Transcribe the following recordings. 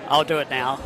I'll do it now.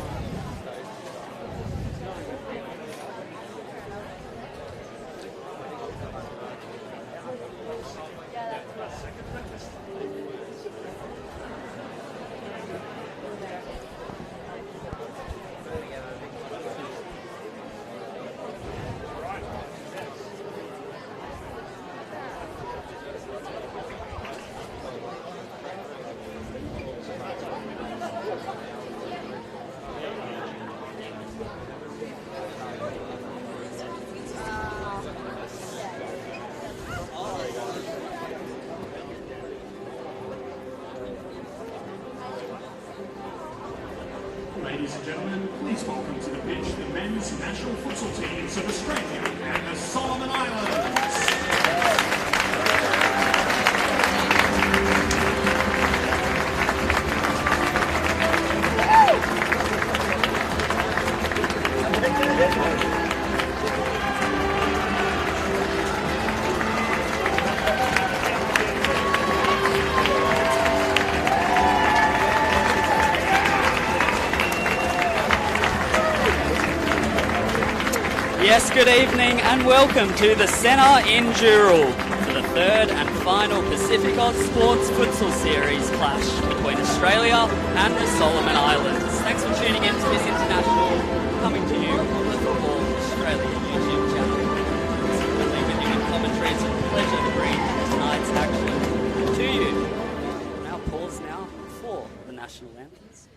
Ladies and gentlemen, please welcome to the pitch the men's national futsal teams of Australia and the Solomon Islands. Yes, good evening and welcome to the Centre in Dural for the third and final Pacific Oz Sports Futsal Series clash between Australia and the Solomon Islands. Thanks for tuning in to this international coming to you on the Football Australia YouTube channel. Secretly with you in commentary, it's a pleasure to bring tonight's action to you. Now pause now for the national anthems.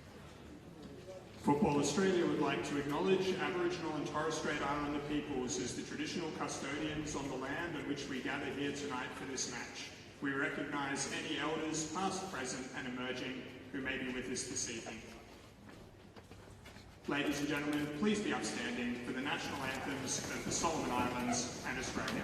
Football Australia would like to acknowledge Aboriginal and Torres Strait Islander peoples as the traditional custodians on the land on which we gather here tonight for this match. We recognise any elders, past, present and emerging, who may be with us this evening. Ladies and gentlemen, please be upstanding for the national anthems of the Solomon Islands and Australia.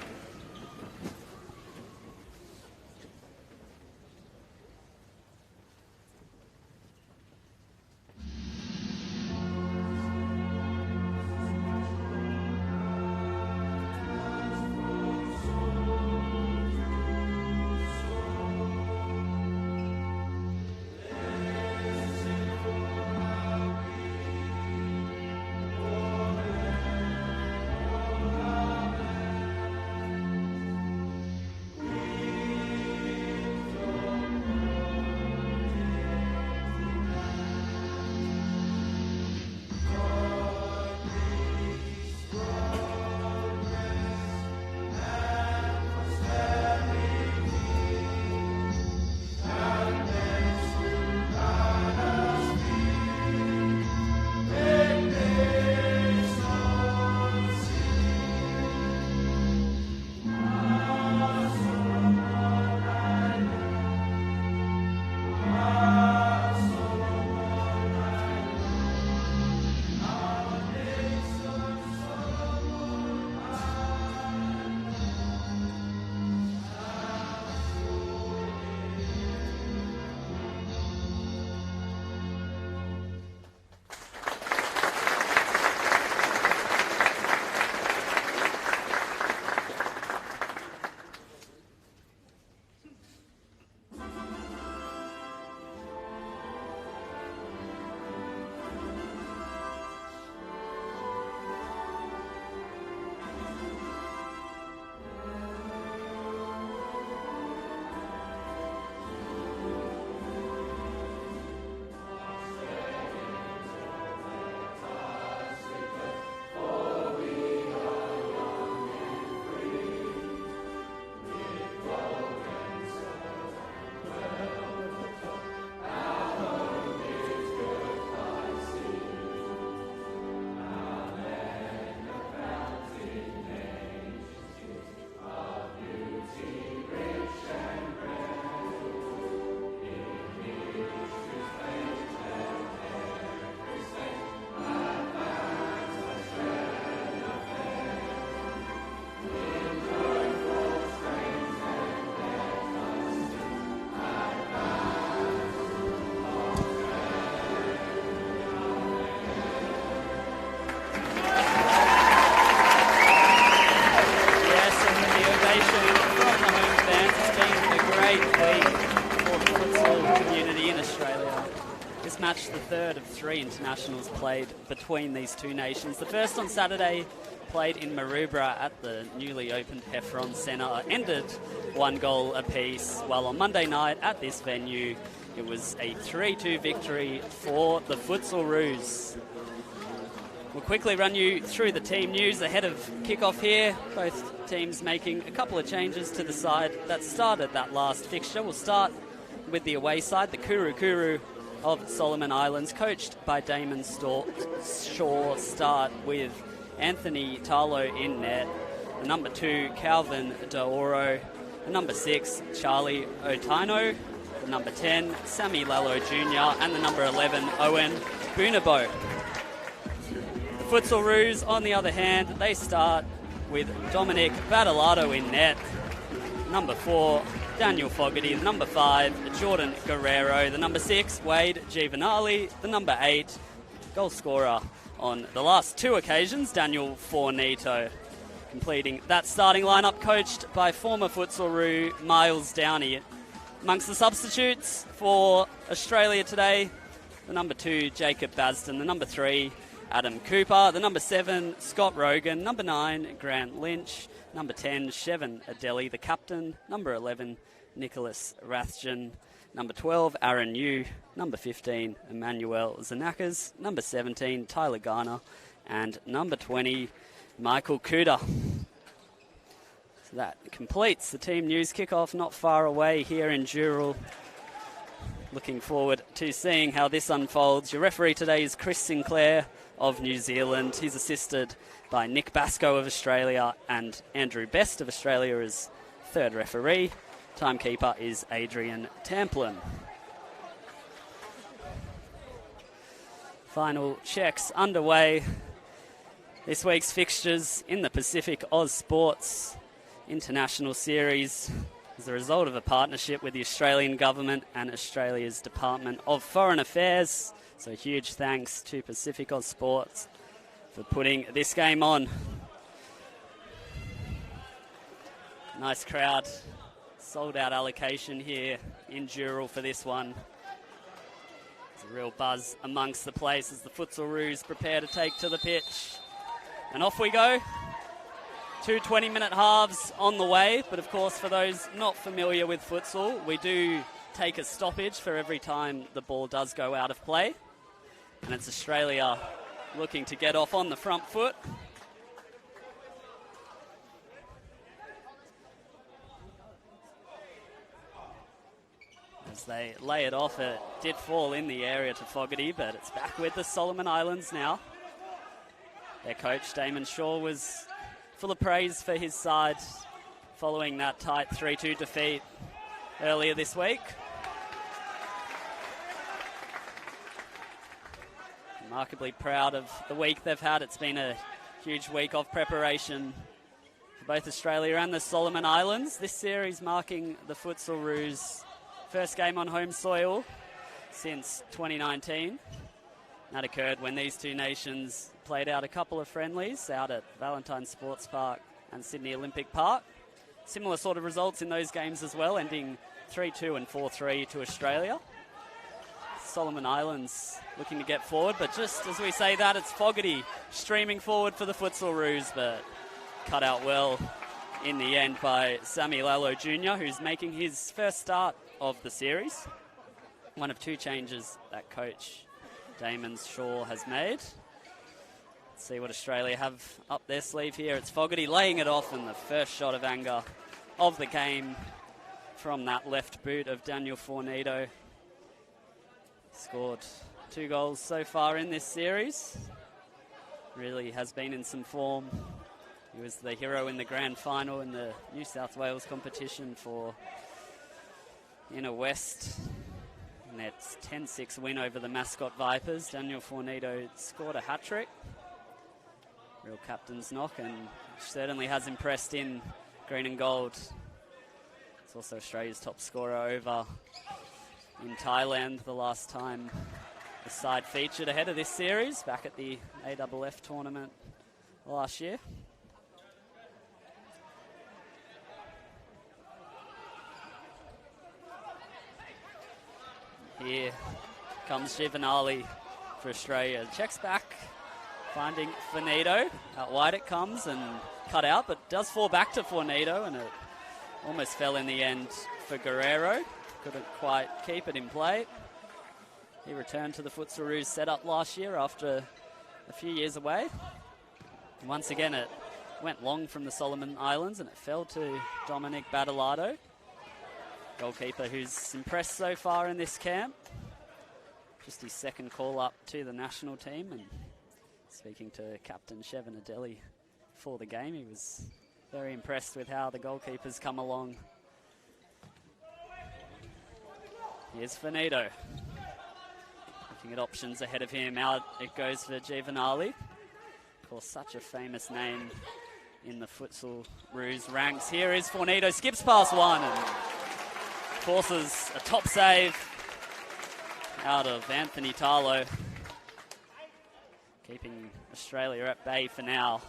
this match, the third of 3 internationals played between these two nations. The first on Saturday, played in Maroubra at the newly opened Heffron Centre, ended 1 goal apiece, while on Monday night at this venue, it was a 3-2 victory for the Futsal-Roos. We'll quickly run you through the team news ahead of kickoff here. Both teams making a couple of changes to the side that started that last fixture. We'll start with the away side, the Kuru Kuru of Solomon Islands, coached by Damon Shaw, start with Anthony Tarlo in net, the number 2, Calvin D'Oro, the number 6, Charlie Otaino, the number 10, Sammy Lalo Jr., and the number 11, Owen Bunabo. The Futsal-Roos, on the other hand, they start with Dominic Badalato in net, number 4, Daniel Fogarty, the number 5, Jordan Guerrero, the number 6, Wade Giovanali, the number 8, goal scorer on the last 2 occasions, Daniel Fornito. Completing that starting lineup, coached by former Futsal-Roo Miles Downey. Amongst the substitutes for Australia today, the number 2, Jacob Basden, the number 3, Adam Cooper, the number 7, Scott Rogan, number 9, Grant Lynch, number 10, Shevin Adeli, the captain, number 11, Nicholas Rathjen, number 12, Aaron Yu, number 15, Emmanuel Zanakas, number 17, Tyler Garner, and number 20, Michael Kuda. So that completes the team news. Kickoff not far away here in Dural. Looking forward to seeing how this unfolds. Your referee today is Chris Sinclair of New Zealand. He's assisted by Nick Basco of Australia and Andrew Best of Australia as third referee. Timekeeper is Adrian Tamplin. Final checks underway. This week's fixtures in the Pacific Oz Sports International Series is a result of a partnership with the Australian Government and Australia's Department of Foreign Affairs. So huge thanks to Pacific Oz Sports for putting this game on. Nice crowd. Sold out allocation here in Dural for this one. There's a real buzz amongst the place as the Futsal-Roos prepare to take to the pitch. And off we go. 2 20-minute halves on the way, but of course for those not familiar with futsal, we do take a stoppage for every time the ball does go out of play. And it's Australia looking to get off on the front foot. As they lay it off, it did fall in the area to Fogarty, but it's back with the Solomon Islands now. Their coach, Damon Shaw, was full of praise for his side following that tight 3-2 defeat earlier this week. Remarkably proud of the week they've had. It's been a huge week of preparation for both Australia and the Solomon Islands. This series marking the Futsal-Roos' first game on home soil since 2019. That occurred when these two nations played out a couple of friendlies out at Valentine Sports Park and Sydney Olympic Park. Similar sort of results in those games as well, ending 3-2 and 4-3 to Australia. Solomon Islands looking to get forward, but just as we say that, it's Fogarty streaming forward for the Futsal-Roos, but cut out well in the end by Sammy Lalo Jr., who's making his first start of the series. One of 2 changes that coach Damon Shaw has made. Let's see what Australia have up their sleeve here. It's Fogarty laying it off, and the first shot of anger of the game from that left boot of Daniel Fornito. Scored 2 goals so far in this series. Really has been in some form. He was the hero in the grand final in the New South Wales competition for Inner West. And that's 10-6 win over the Mascot Vipers. Daniel Fornito scored a hat-trick. Real captain's knock, and certainly has impressed in green and gold. It's also Australia's top scorer over in Thailand the last time the side featured ahead of this series, back at the AFF tournament last year. Here comes Giovanali for Australia. Checks back, finding Fornito. Out wide it comes and cut out, but does fall back to Fornito, and it almost fell in the end for Guerrero. Couldn't quite keep it in play. He returned to the Futsal Roos setup last year after a few years away. And once again, it went long from the Solomon Islands and it fell to Dominic Badalado, goalkeeper who's impressed so far in this camp. Just his second call up to the national team, and speaking to Captain Shevin Adeli for the game, he was very impressed with how the goalkeepers come along. Here's Fornito. Looking at options ahead of him. Out it goes for Giovanali. Of course, such a famous name in the Futsal Roos ranks. Here is Fornito, skips past one and forces a top save out of Anthony Tarlo, keeping Australia at bay for now.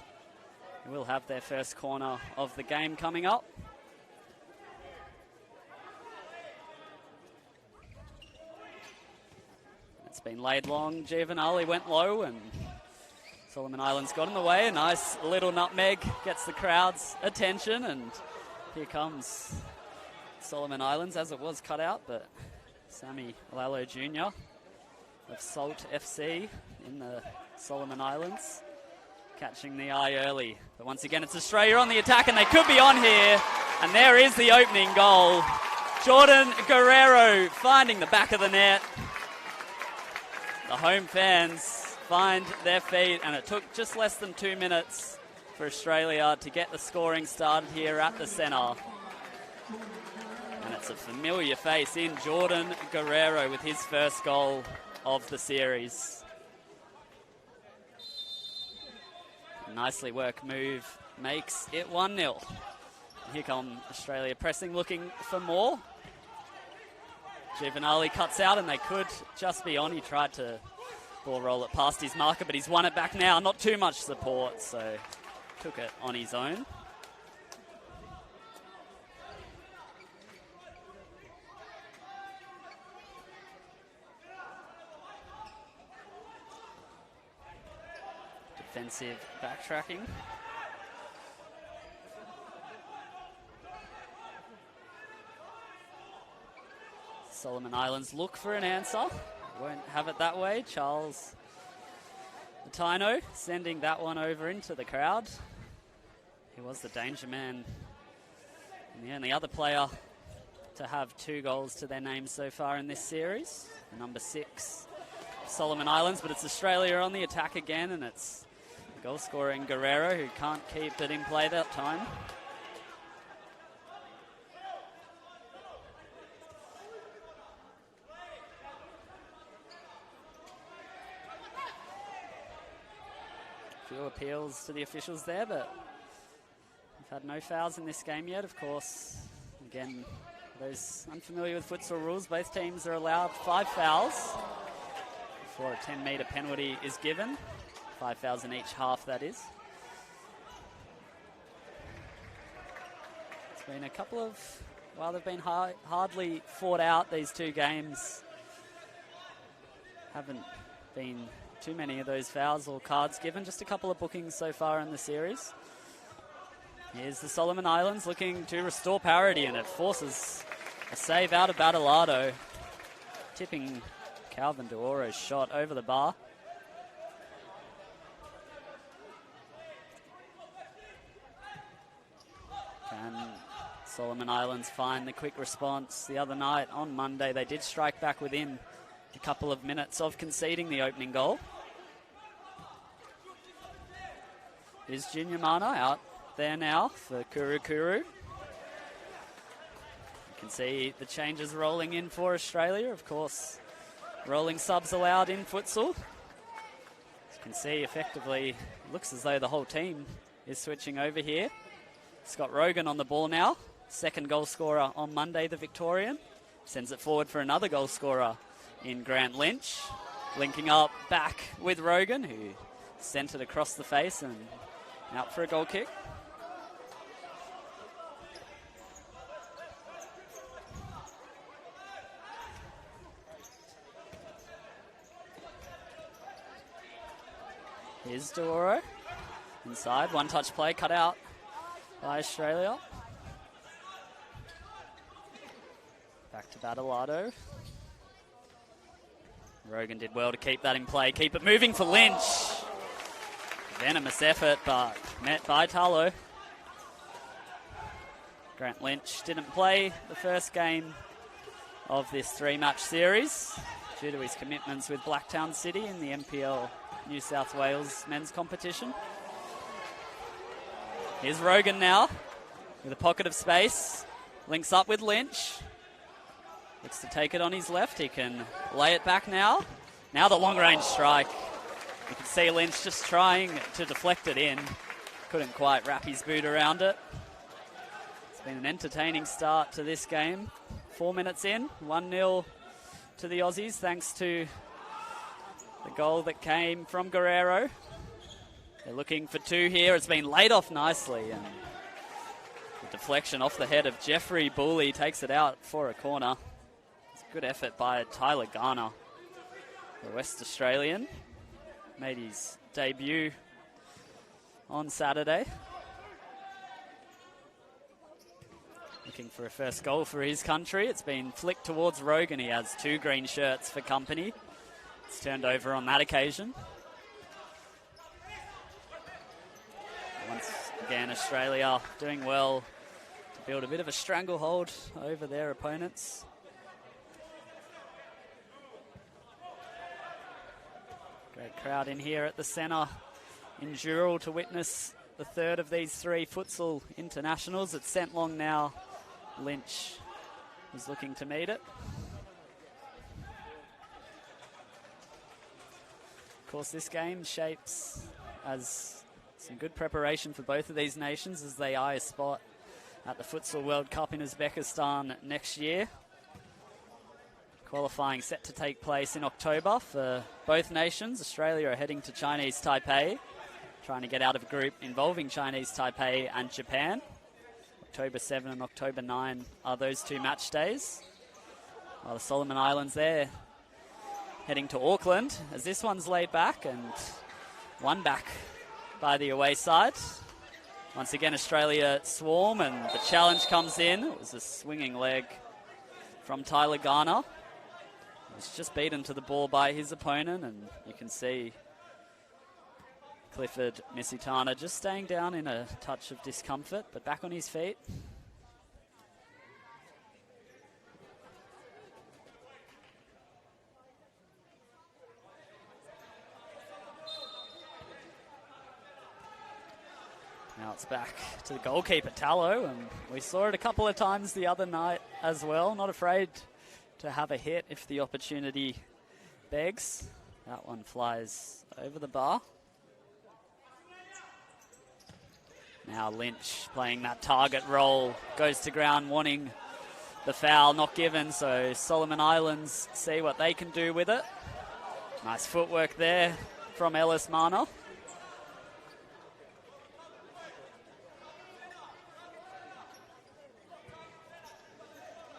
We'll have their first corner of the game coming up. It's been laid long. Giovanali went low and Solomon Islands got in the way. A nice little nutmeg gets the crowd's attention, and here comes Solomon Islands, as it was cut out, but Sammy Lalo Jr. of Salt FC in the Solomon Islands catching the eye early. But once again, it's Australia on the attack, and they could be on here. And there is the opening goal. Jordan Guerrero finding the back of the net. The home fans find their feet, and it took just less than 2 minutes for Australia to get the scoring started here at the centre. And it's a familiar face in Jordan Guerrero with his first goal of the series. A nicely worked move makes it 1-0. Here come Australia pressing, looking for more. Giovanali cuts out, and they could just be on. He tried to ball roll it past his marker, but he's won it back now. Not too much support, so took it on his own. Defensive backtracking. Solomon Islands look for an answer. Won't have it that way. Charles Tino sending that one over into the crowd. He was the danger man and the only other player to have 2 goals to their name so far in this series. Number 6, Solomon Islands, but it's Australia on the attack again, and it's goal scoring Guerrero who can't keep it in play that time. Few appeals to the officials there, but we've had no fouls in this game yet, of course. Again, those unfamiliar with futsal rules, both teams are allowed 5 fouls before a 10-metre penalty is given. 5 fouls in each half, that is. It's been a couple of, while they've been hardly fought out, these 2 games haven't been too many of those fouls or cards given. Just a couple of bookings so far in the series. Here's the Solomon Islands looking to restore parity, and it forces a save out of Badalado, tipping Calvin Duoro's shot over the bar. Can Solomon Islands find the quick response? The other night on Monday, they did strike back within a couple of minutes of conceding the opening goal. Is Junior Mana out there now for Kuru Kuru. You can see the changes rolling in for Australia. Of course, rolling subs allowed in futsal. As you can see, effectively, it looks as though the whole team is switching over here. Scott Rogan on the ball now. Second goal scorer on Monday, the Victorian. Sends it forward for another goal scorer in Grant Lynch. Linking up back with Rogan, who sent it across the face and out for a goal kick. Here's Dewaro. Inside, one-touch play cut out by Australia. Back to Badalado. Rogan did well to keep that in play. Keep it moving for Lynch. Venomous effort, but met by Talo. Grant Lynch didn't play the first game of this 3-match series due to his commitments with Blacktown City in the NPL New South Wales men's competition. Here's Rogan now with a pocket of space. Links up with Lynch. Looks to take it on his left. He can lay it back now. Now the long-range strike. You can see Lynch just trying to deflect it in. Couldn't quite wrap his boot around it. It's been an entertaining start to this game. 4 minutes in, 1-0 to the Aussies, thanks to the goal that came from Guerrero. They're looking for 2 here. It's been laid off nicely, and the deflection off the head of Jeffrey Booley takes it out for a corner. It's a good effort by Tyler Garner, the West Australian. Made his debut on Saturday. Looking for a first goal for his country. It's been flicked towards Rogan. He has 2 green shirts for company. It's turned over on that occasion. Once again, Australia doing well to build a bit of a stranglehold over their opponents. Great crowd in here at the centre in Dural to witness the third of these 3 futsal internationals. It's sent long now. Lynch is looking to meet it. Of course, this game shapes as some good preparation for both of these nations as they eye a spot at the Futsal World Cup in Uzbekistan next year. Qualifying set to take place in October for both nations. Australia are heading to Chinese Taipei, trying to get out of a group involving Chinese Taipei and Japan. October 7 and October 9 are those 2 match days. While the Solomon Islands there heading to Auckland, as this one's laid back and one back by the away side. Once again, Australia swarm, and the challenge comes in. It was a swinging leg from Tyler Garner. He was just beaten to the ball by his opponent, and you can see Clifford Misitana just staying down in a touch of discomfort, but back on his feet. Now it's back to the goalkeeper, Tallow, and we saw it a couple of times the other night as well. Not afraid to have a hit if the opportunity begs. That one flies over the bar. Now Lynch playing that target role, goes to ground wanting the foul, not given, so Solomon Islands see what they can do with it. Nice footwork there from Ellis Mana.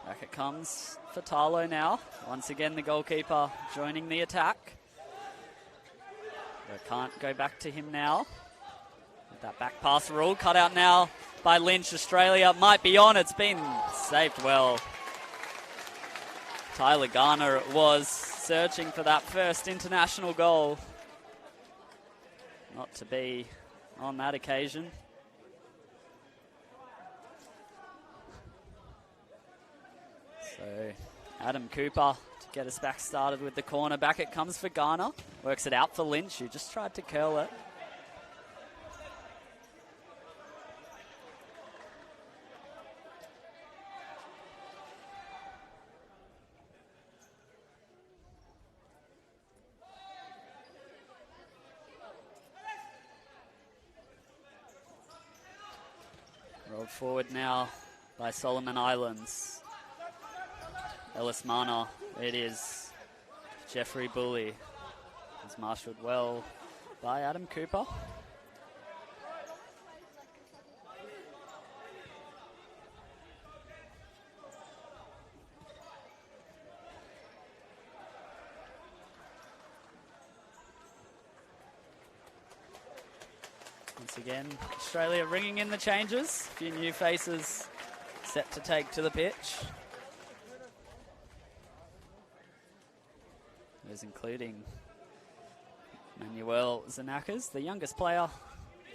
Back it comes for Talo now. Once again, the goalkeeper joining the attack. But can't go back to him now. With that back pass rule cut out now by Lynch. Australia might be on. It's been saved well. Tyler Garner was searching for that first international goal. Not to be on that occasion. So Adam Cooper to get us back started with the corner. Back it comes for Garner. Works it out for Lynch, who just tried to curl it. Rolled forward now by Solomon Islands. Ellis Mana, it is Jeffrey Booley. Is marshalled well by Adam Cooper. again, Australia ringing in the changes. A few new faces set to take to the pitch. Those including Manuel Zanakas, the youngest player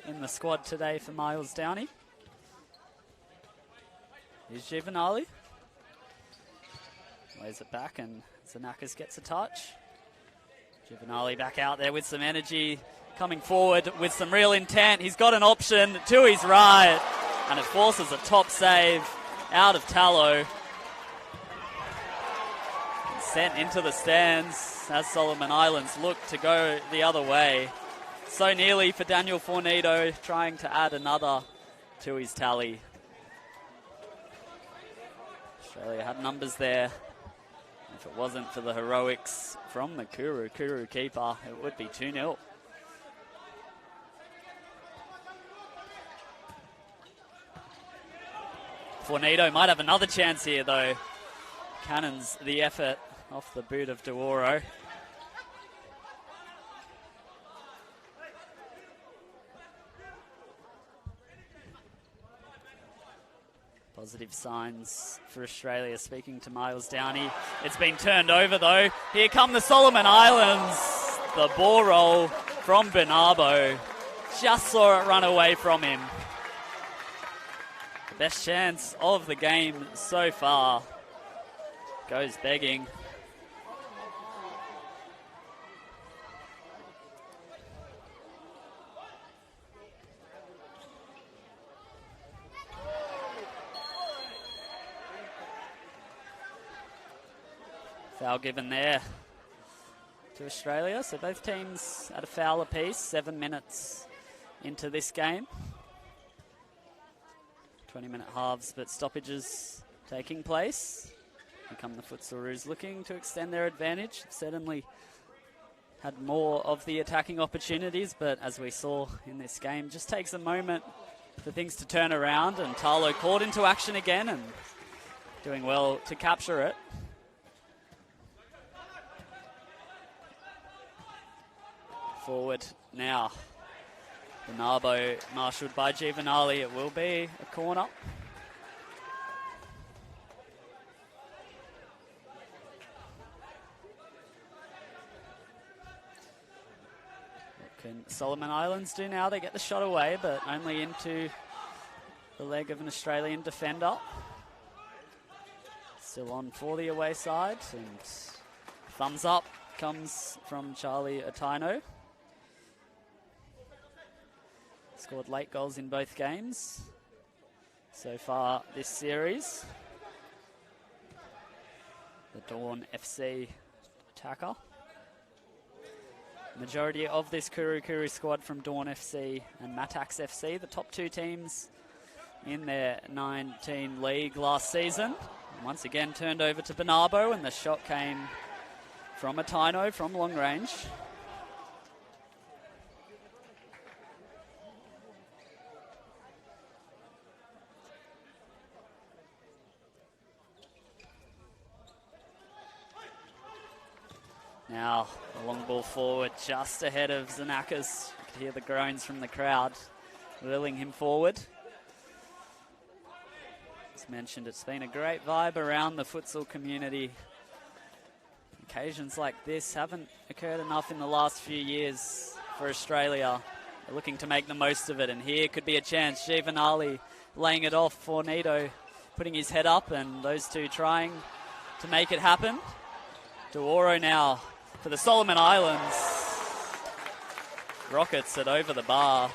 in the squad today for Miles Downey. Here's Giovanali. Lays it back and Zanakas gets a touch. Giovanali back out there with some energy, coming forward with some real intent. He's got an option to his right, and it forces a top save out of Tallow. Sent into the stands as Solomon Islands look to go the other way. So nearly for Daniel Fornito, trying to add another to his tally. Australia had numbers there. If it wasn't for the heroics from the Kuru keeper, it would be 2-0. Fornito might have another chance here, though. Cannons the effort off the boot of Duoro. Positive signs for Australia, speaking to Miles Downey. It's been turned over, though. Here come the Solomon Islands. The ball roll from Bernardo. Just saw it run away from him. The best chance of the game so far goes begging. Foul given there to Australia. So both teams at a foul apiece, 7 minutes into this game. 20-minute halves, but stoppages taking place. Here come the Futsalroos looking to extend their advantage. Certainly had more of the attacking opportunities, but as we saw in this game, just takes a moment for things to turn around, and Tarlo caught into action again and doing well to capture it. Forward now. Bernardo marshalled by Giovanali. It will be a corner. What can Solomon Islands do now? They get the shot away, but only into the leg of an Australian defender. Still on for the away side, and thumbs up comes from Charlie Ataino. Scored late goals in both games so far this series. The Dawn FC attacker. Majority of this Kuru squad from Dawn FC and Matax FC, the top two teams in their 19 league last season. And once again turned over to Bernardo, and the shot came from Ataino from long range. Now, a long ball forward just ahead of Zanakas. You could hear the groans from the crowd, willing him forward. As mentioned, it's been a great vibe around the futsal community. Occasions like this haven't occurred enough in the last few years for Australia. They're looking to make the most of it, and here could be a chance. Giovanali laying it off, Fornito putting his head up, and those two trying to make it happen. Duoro now for the Solomon Islands. Rockets it over the bar.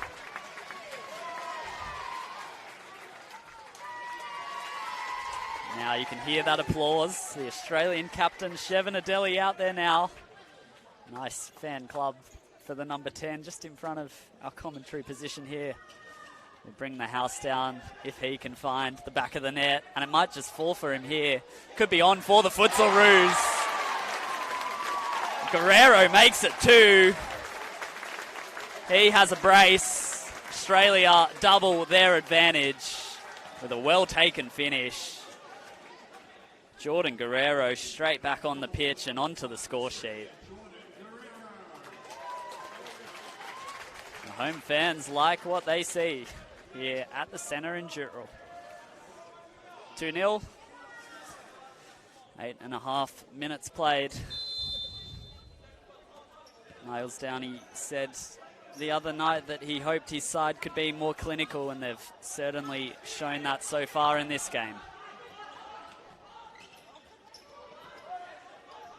Now you can hear that applause. The Australian captain, Shevin Adeli, out there now. Nice fan club for the number 10, just in front of our commentary position here. We'll bring the house down if he can find the back of the net, and it might just fall for him here. Could be on for the Futsalroos. Guerrero makes it 2. He has a brace. Australia double their advantage with a well-taken finish. Jordan Guerrero straight back on the pitch and onto the score sheet. home fans like what they see here at the centre in Dural. 2-0. 8.5 minutes played. Miles Downey said the other night that he hoped his side could be more clinical, and they've certainly shown that so far in this game.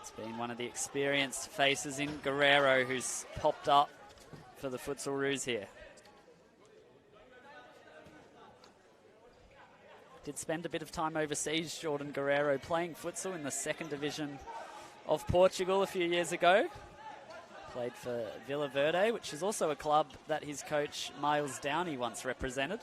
It's been one of the experienced faces in Guerrero who's popped up for the Futsal Roos here. Did spend a bit of time overseas, Jordan Guerrero, playing futsal in the second division of Portugal a few years ago. Played for Vila Verde, which is also a club that his coach Miles Downey once represented.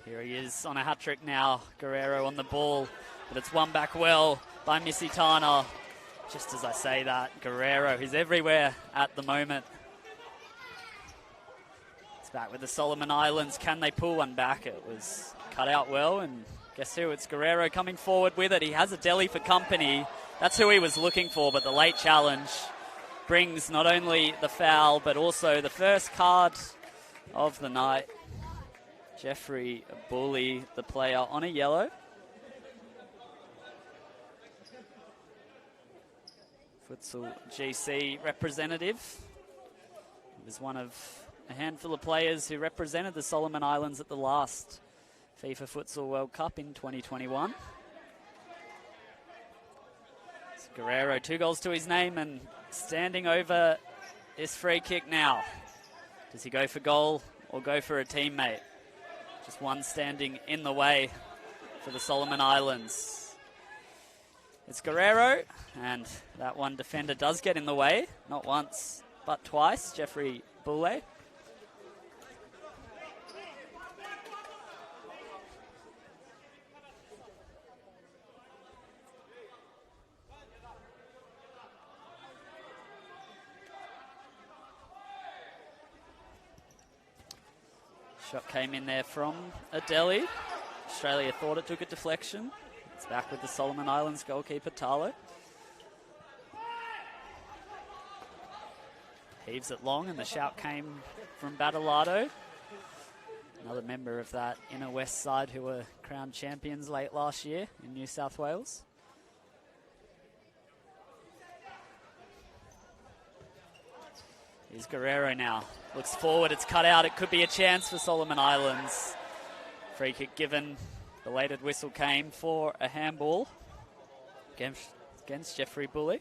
Here he is on a hat-trick now. Guerrero on the ball, but it's won back well by Misitana. Just as I say that, Guerrero, who's everywhere at the moment. It's back with the Solomon Islands. Can they pull one back? It was cut out well, and guess who? It's Guerrero coming forward with it. He has a deli for company. That's who he was looking for, but the late challenge brings not only the foul, but also the first card of the night. Jeffrey Bully, the player, on a yellow. Futsal GC representative. He was one of a handful of players who represented the Solomon Islands at the last FIFA Futsal World Cup in 2021. So Guerrero, 2 goals to his name, and standing over this free kick now. Does he go for goal or go for a teammate? Just one standing in the way for the Solomon Islands. It's Guerrero, and that one defender does get in the way, not once, but twice, Jeffrey Boulay. Shot came in there from Adeli. Australia thought it took a deflection. It's back with the Solomon Islands goalkeeper, Talo. Heaves it long, and the shout came from Badalado, another member of that inner west side who were crowned champions late last year in New South Wales. Here's Guerrero now. Looks forward, it's cut out. It could be a chance for Solomon Islands. Free kick given. Belated whistle came for a handball against Jeffrey Bully.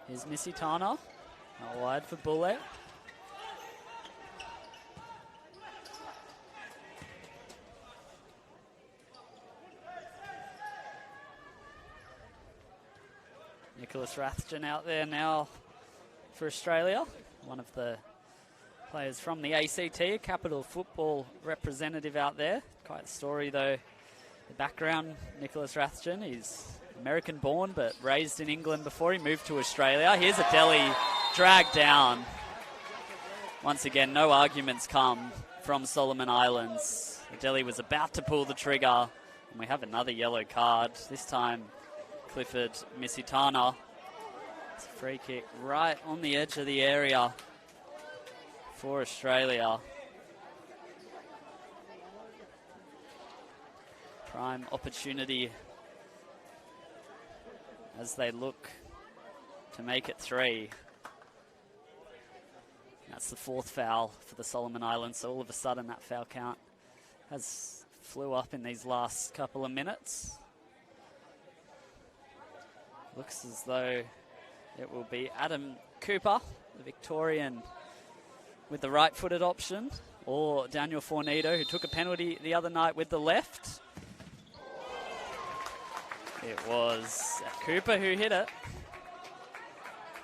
Here's Misitana, out wide for Bully. Nicholas Rathjen out there now for Australia, one of the players from the ACT, a capital football representative out there. Quite the story though, the background, Nicholas Rathjen, he's American born but raised in England before he moved to Australia. Here's a Delhi dragged down. Once again, no arguments come from Solomon Islands. Delhi was about to pull the trigger, and we have another yellow card, this time Clifford Misitana. It's a free kick right on the edge of the area for Australia. Prime opportunity as they look to make it 3. That's the 4th foul for the Solomon Islands, so all of a sudden that foul count has flew up in these last couple of minutes. Looks as though it will be Adam Cooper, the Victorian, with the right-footed option, or Daniel Fornito, who took a penalty the other night with the left. It was Cooper who hit it.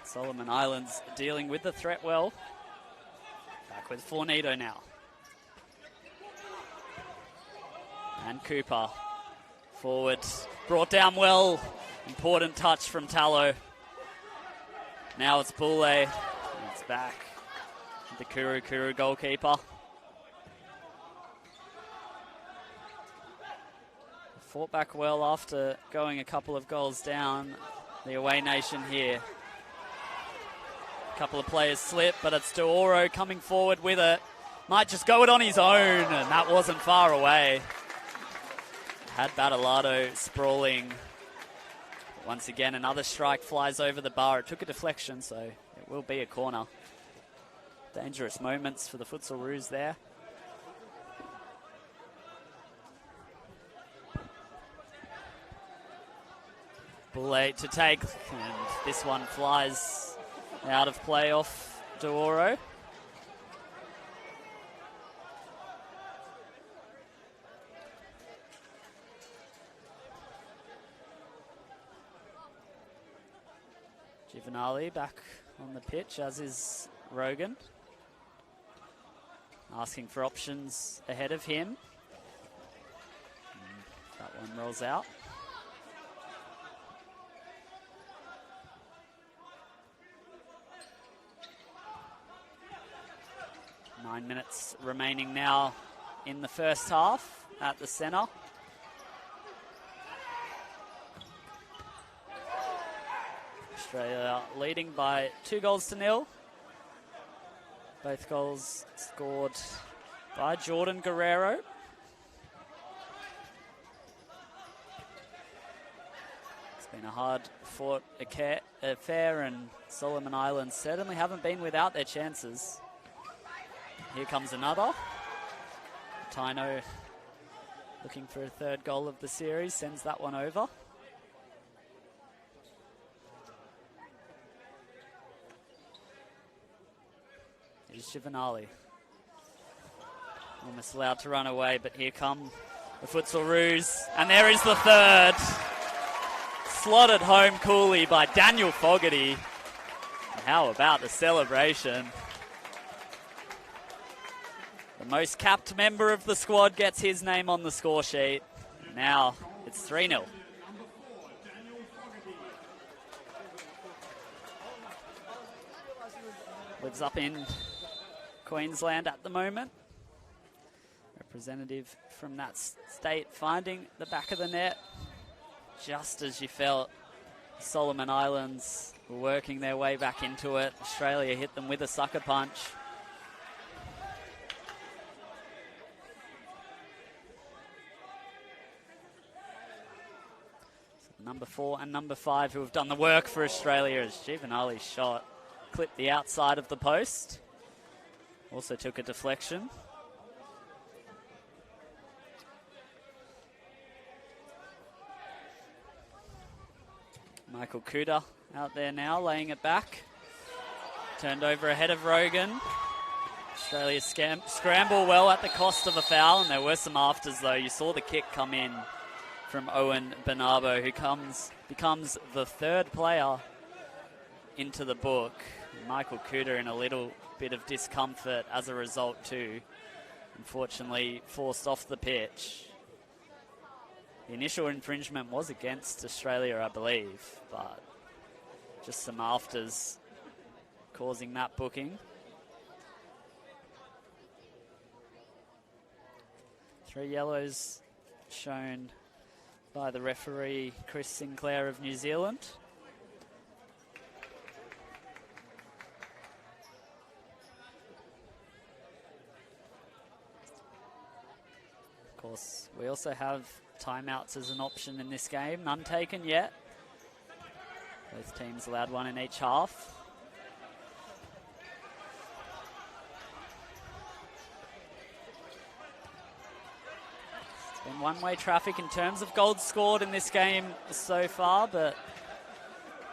Solomon Islands dealing with the threat well. Back with Fornito now. And Cooper. Forward. Brought down well. Important touch from Tallow. Now it's Boule. It's back. The Kuru goalkeeper. Fought back well after going a couple of goals down. The away nation here. A couple of players slip, but it's Deoro coming forward with it. Might just go it on his own, and that wasn't far away. Had Battolado sprawling. Once again, another strike flies over the bar. It took a deflection, so it will be a corner. Dangerous moments for the Futsal Roos there. Boule to take, and this one flies out of play off Deoro. Giovanali back on the pitch, as is Rogan. Asking for options ahead of him. That one rolls out. Nine minutes remaining now in the first half at the centre. Australia leading by 2-0. Both goals scored by Jordan Guerrero. It's been a hard-fought affair, and Solomon Islands certainly haven't been without their chances. Here comes another. Taino looking for a third goal of the series, sends that one over. Here's Giovanali. Almost allowed to run away, but here come the Futsal Roos, and there is the third. Slotted home coolly by Daniel Fogarty. How about the celebration? The most capped member of the squad gets his name on the score sheet. Now it's 3-0. Lives up in Queensland at the moment. Representative from that state finding the back of the net. Just as you felt Solomon Islands were working their way back into it. Australia hit them with a sucker punch. Number 4 and number 5 who have done the work for Australia as Giovanali's shot clipped the outside of the post. Also took a deflection. Michael Kuda out there now, laying it back. Turned over ahead of Rogan. Australia scramble well at the cost of a foul, and there were some afters though. You saw the kick come in from Owen Benabo, who becomes the third player into the book. Michael Kuda in a little bit of discomfort as a result too. Unfortunately forced off the pitch. The initial infringement was against Australia, I believe, but just some afters causing that booking. 3 yellows shown by the referee, Chris Sinclair of New Zealand. Of course, we also have timeouts as an option in this game. None taken yet. Both teams allowed one in each half. It's been one-way traffic in terms of goals scored in this game so far, but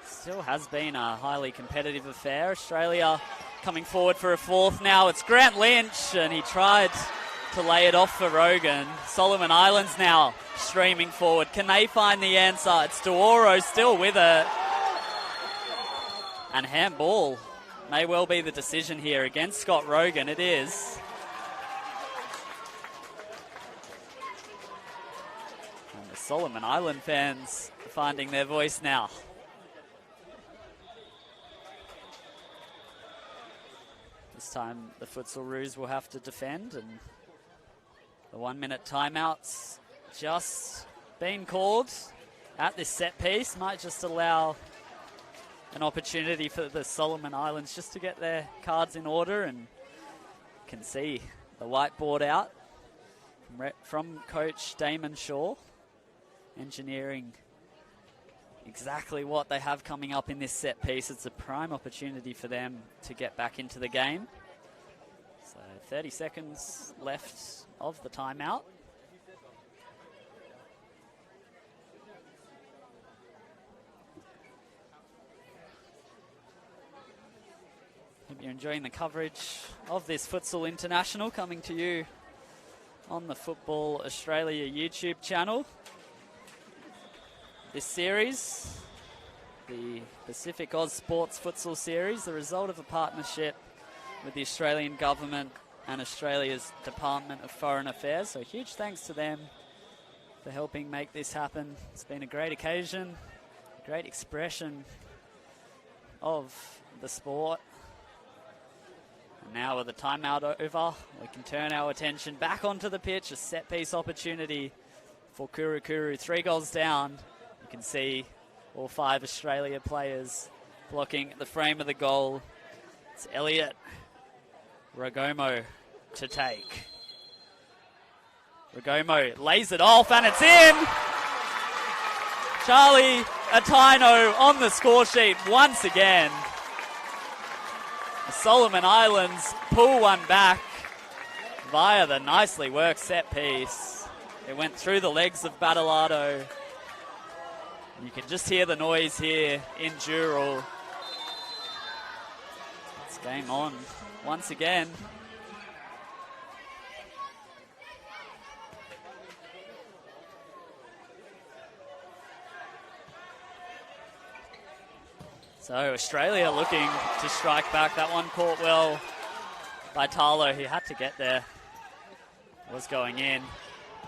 still has been a highly competitive affair. Australia coming forward for a fourth now. It's Grant Lynch, and he tried to lay it off for Rogan. Solomon Islands now streaming forward. Can they find the answer? It's Deoro still with it. And handball may well be the decision here against Scott Rogan. It is. And the Solomon Island fans are finding their voice now. This time the Futsal Roos will have to defend, and the 1 minute timeout's just been called at this set piece. Might just allow an opportunity for the Solomon Islands just to get their cards in order, and you can see the whiteboard out from Coach Damon Shaw, engineering exactly what they have coming up in this set piece. It's a prime opportunity for them to get back into the game. So 30 seconds left of the timeout. Hope you're enjoying the coverage of this Futsal International, coming to you on the Football Australia YouTube channel. This series, the Pacific Oz Sports Futsal Series, the result of a partnership with the Australian Government and Australia's Department of Foreign Affairs. So huge thanks to them for helping make this happen. It's been a great occasion, a great expression of the sport. And now with the timeout over, we can turn our attention back onto the pitch. A set piece opportunity for Kuru Kuru. 3 goals down. You can see all 5 Australia players blocking the frame of the goal. It's Elliot Ragomo to take. Ragomo lays it off and it's in! Charlie Ataino on the score sheet once again. The Solomon Islands pull one back via the nicely worked set piece. It went through the legs of Badalado. You can just hear the noise here in Dural. It's game on once again. So Australia looking to strike back. That one caught well by Talo. He had to get there. Was going in.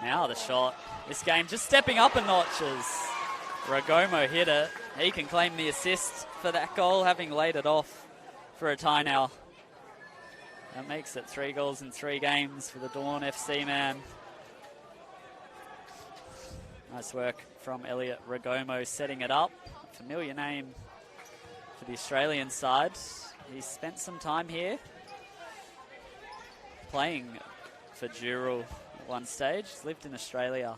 Now the shot. This game just stepping up a notch as Ragomo hit it. He can claim the assist for that goal, having laid it off for a tie now. That makes it 3 goals in 3 games for the Dawn FC man. Nice work from Elliot Ragomo setting it up. Familiar name for the Australian side. He's spent some time here playing for Dural at one stage. He's lived in Australia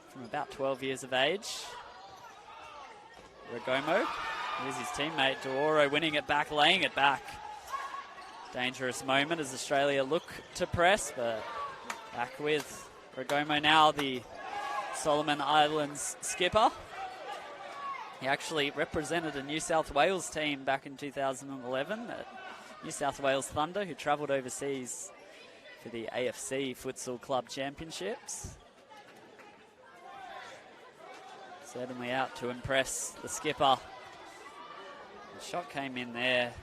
from about 12 years of age. Ragomo, here's his teammate Duoro winning it back, laying it back. Dangerous moment as Australia look to press, but back with Ragomo now, the Solomon Islands skipper. He actually represented a New South Wales team back in 2011 at New South Wales Thunder, who travelled overseas for the AFC Futsal Club Championships. Certainly out to impress the skipper. The shot came in there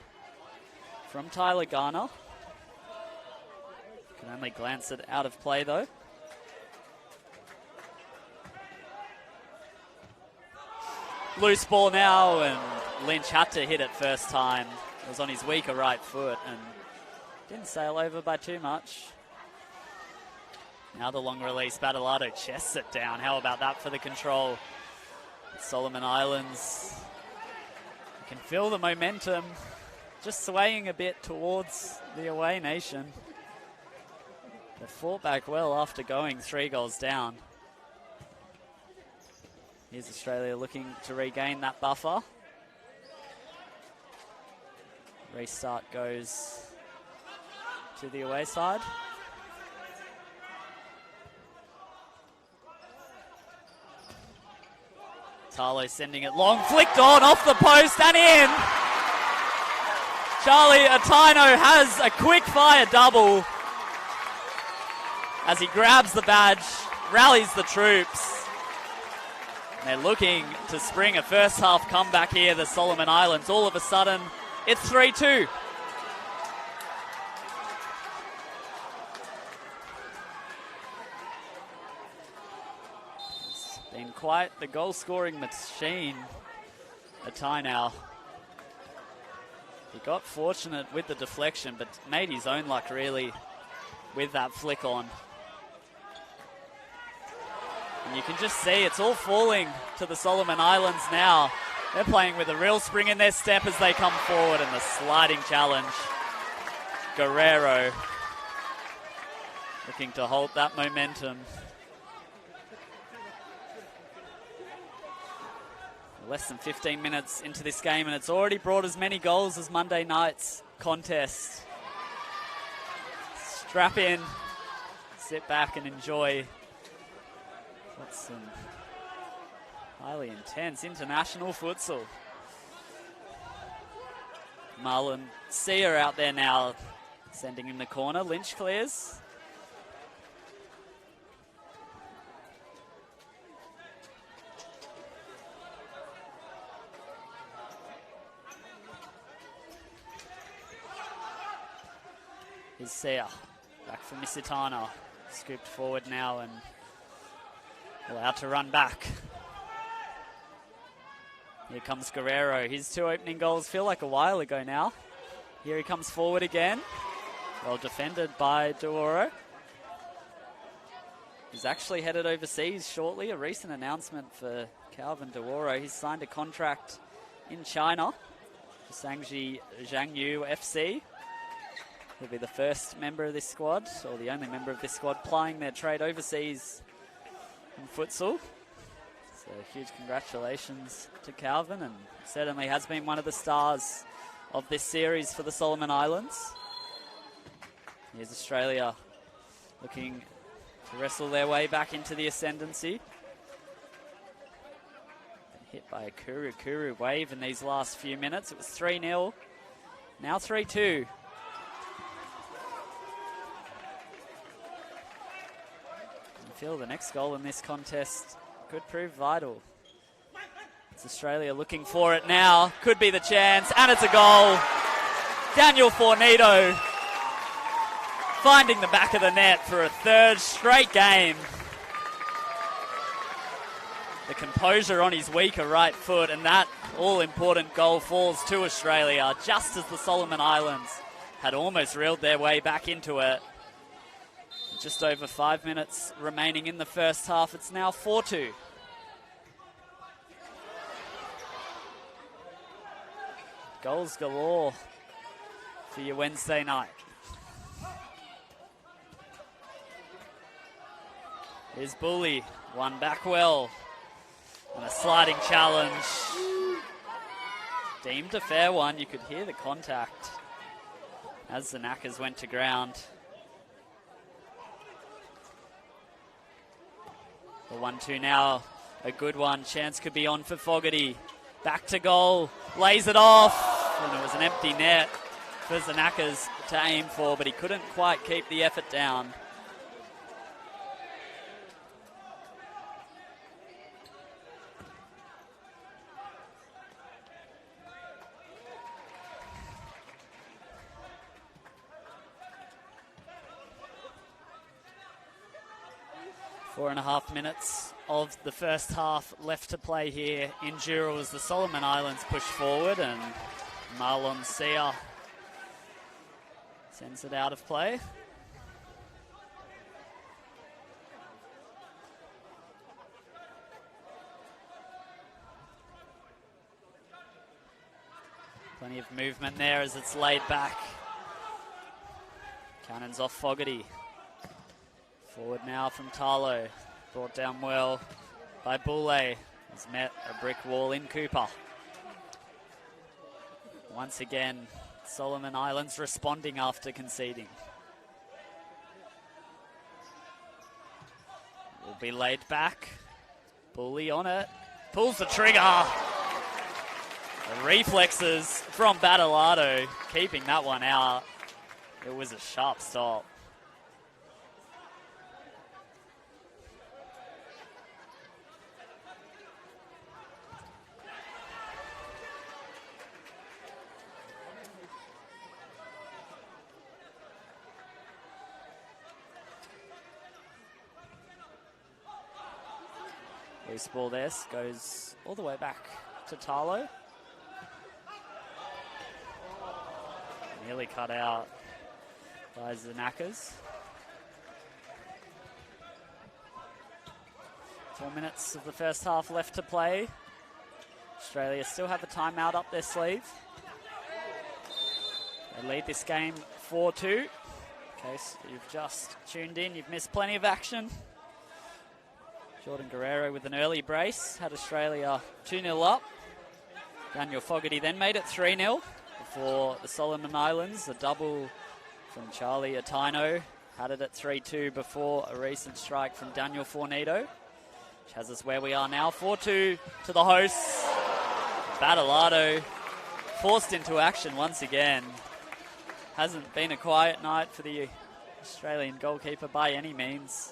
from Tyler Garner. Can only glance it out of play though. Loose ball now, and Lynch had to hit it first time. It was on his weaker right foot and didn't sail over by too much. Now the long release, Badalado chests it down. How about that for the control? Solomon Islands, you can feel the momentum just swaying a bit towards the away nation. They fought back well after going 3 goals down. Here's Australia looking to regain that buffer. Restart goes to the away side. Talo sending it long, flicked on, off the post and in. Charlie Ataino has a quick fire double as he grabs the badge, rallies the troops. They're looking to spring a first half comeback here, the Solomon Islands. All of a sudden, it's 3-2. Been quite the goal-scoring machine, Atai now. He got fortunate with the deflection, but made his own luck really with that flick on. And you can just see it's all falling to the Solomon Islands now. They're playing with a real spring in their step as they come forward, and the sliding challenge. Guerrero looking to hold that momentum. Less than 15 minutes into this game, and it's already brought as many goals as Monday night's contest. Strap in, sit back and enjoy what's some highly intense international futsal. Marlon Sia out there now, sending in the corner. Lynch clears. Here's Sia, back for Misitana. Scooped forward now and allowed to run back. Here comes Guerrero. His 2 opening goals feel like a while ago now. Here he comes forward again. Well defended by Duoro. He's actually headed overseas shortly. A recent announcement for Calvin Duoro. He's signed a contract in China for Sangji Zhangyu FC. He'll be the first member of this squad, or the only member of this squad, plying their trade overseas in futsal. So huge congratulations to Calvin, and certainly has been one of the stars of this series for the Solomon Islands. Here's Australia looking to wrestle their way back into the ascendancy. Been hit by a Kuru wave in these last few minutes. It was 3-0, now 3-2. I feel the next goal in this contest could prove vital. It's Australia looking for it now. Could be the chance, and it's a goal. Daniel Fornito finding the back of the net for a 3rd straight game. The composure on his weaker right foot, and that all-important goal falls to Australia just as the Solomon Islands had almost reeled their way back into it. Just over 5 minutes remaining in the first half. It's now 4-2. Goals galore for your Wednesday night. Here's Bully, one back well, and a sliding challenge. Deemed a fair one. You could hear the contact as the Knackers went to ground. The 1-2 now, a good one. Chance could be on for Fogarty. Back to goal, lays it off, and it was an empty net for Zanakas to aim for, but he couldn't quite keep the effort down. Four and a half minutes of the first half left to play here in Dural as the Solomon Islands push forward, and Marlon Sia sends it out of play. Plenty of movement there as it's laid back. Cannons off Fogarty. Forward now from Tarlo. Brought down well by Boulay. Has met a brick wall in Cooper. Once again, Solomon Islands responding after conceding. Will be laid back. Bully on it. Pulls the trigger. The reflexes from Battleado, keeping that one out. It was a sharp stop. Loose ball there, goes all the way back to Tarlo. Nearly cut out by Zanakas. 4 minutes of the first half left to play. Australia still have a timeout up their sleeve. They lead this game 4-2. In case you've just tuned in, you've missed plenty of action. Jordan Guerrero with an early brace had Australia 2-0 up. Daniel Fogarty then made it 3-0 before the Solomon Islands. A double from Charlie Ataino had it at 3-2 before a recent strike from Daniel Fornito, which has us where we are now. 4-2 to the hosts. Badalado forced into action once again. Hasn't been a quiet night for the Australian goalkeeper by any means.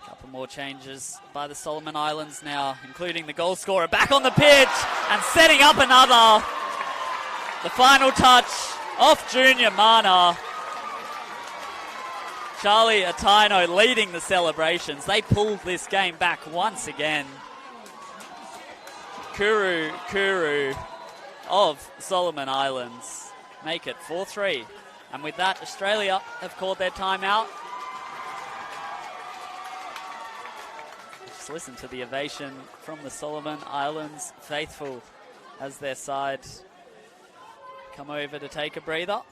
Couple more changes by the Solomon Islands now, including the goal scorer back on the pitch and setting up another. The final touch off Junior Mana. Charlie Ataino leading the celebrations. They pulled this game back once again. Kuru of Solomon Islands make it 4-3. And with that, Australia have called their timeout. Just listen to the ovation from the Solomon Islands faithful as their side come over to take a breather.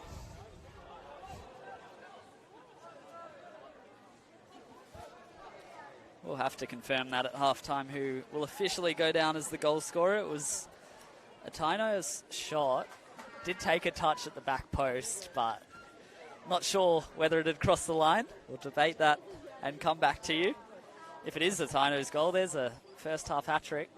We'll have to confirm that at halftime who will officially go down as the goal scorer. It was Ataino's shot. Did take a touch at the back post, but not sure whether it had crossed the line. We'll debate that and come back to you. If it is Ataino's goal, there's a first half hat-trick.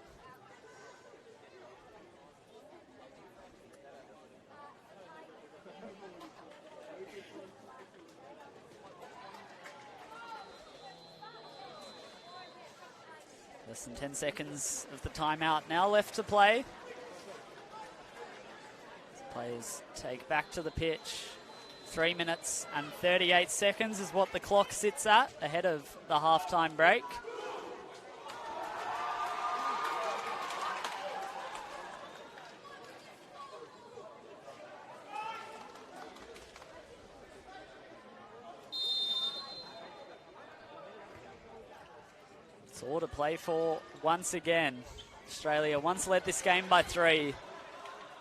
Less than 10 seconds of the timeout now left to play. Players take back to the pitch. 3 minutes and 38 seconds is what the clock sits at ahead of the halftime break. It's all to play for once again. Australia once led this game by 3.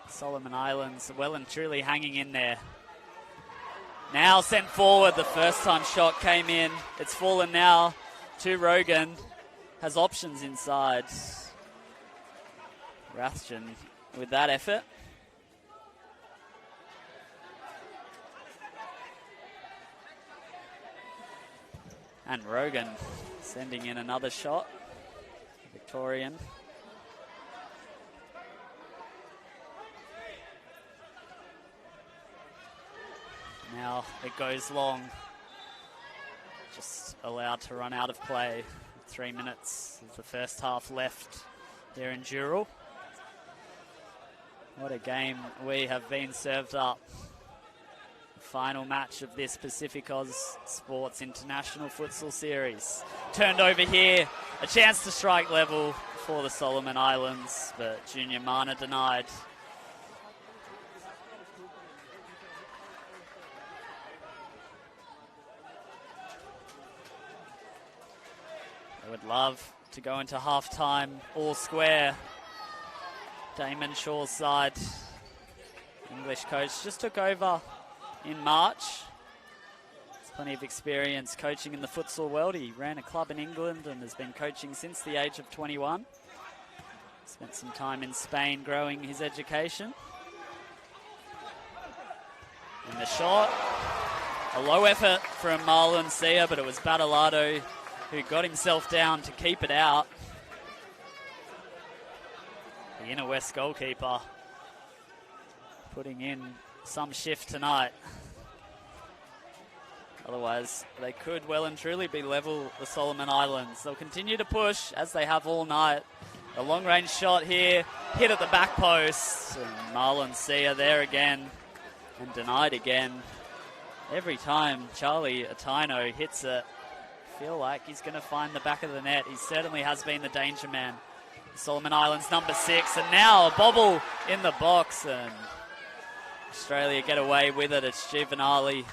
Solomon Islands well and truly hanging in there. Now sent forward, the first time shot came in. It's fallen now to Rogan. Has options inside. Rathjen with that effort. And Rogan sending in another shot. Victorian. Now it goes long. Just allowed to run out of play. 3 minutes of the first half left here in Dural. What a game we have been served up. Final match of this Pacific Oz Sports International Futsal Series. Turned over here, a chance to strike level for the Solomon Islands, but Junior Mana denied. I would love to go into halftime all square. Damon Shaw's side, English coach, just took over in March. Has plenty of experience coaching in the futsal world. He ran a club in England and has been coaching since the age of 21. Spent some time in Spain growing his education. And the shot, a low effort from Marlon Sia, but it was Badalado who got himself down to keep it out. The Inner West goalkeeper putting in some shift tonight. Otherwise, they could well and truly be level the Solomon Islands. They'll continue to push as they have all night. A long-range shot here, hit at the back post. And Marlon Sia there again and denied again. Every time Charlie Ataino hits it, I feel like he's going to find the back of the net. He certainly has been the danger man. Solomon Islands number 6, and now a bobble in the box, and Australia get away with it. It's Giovanali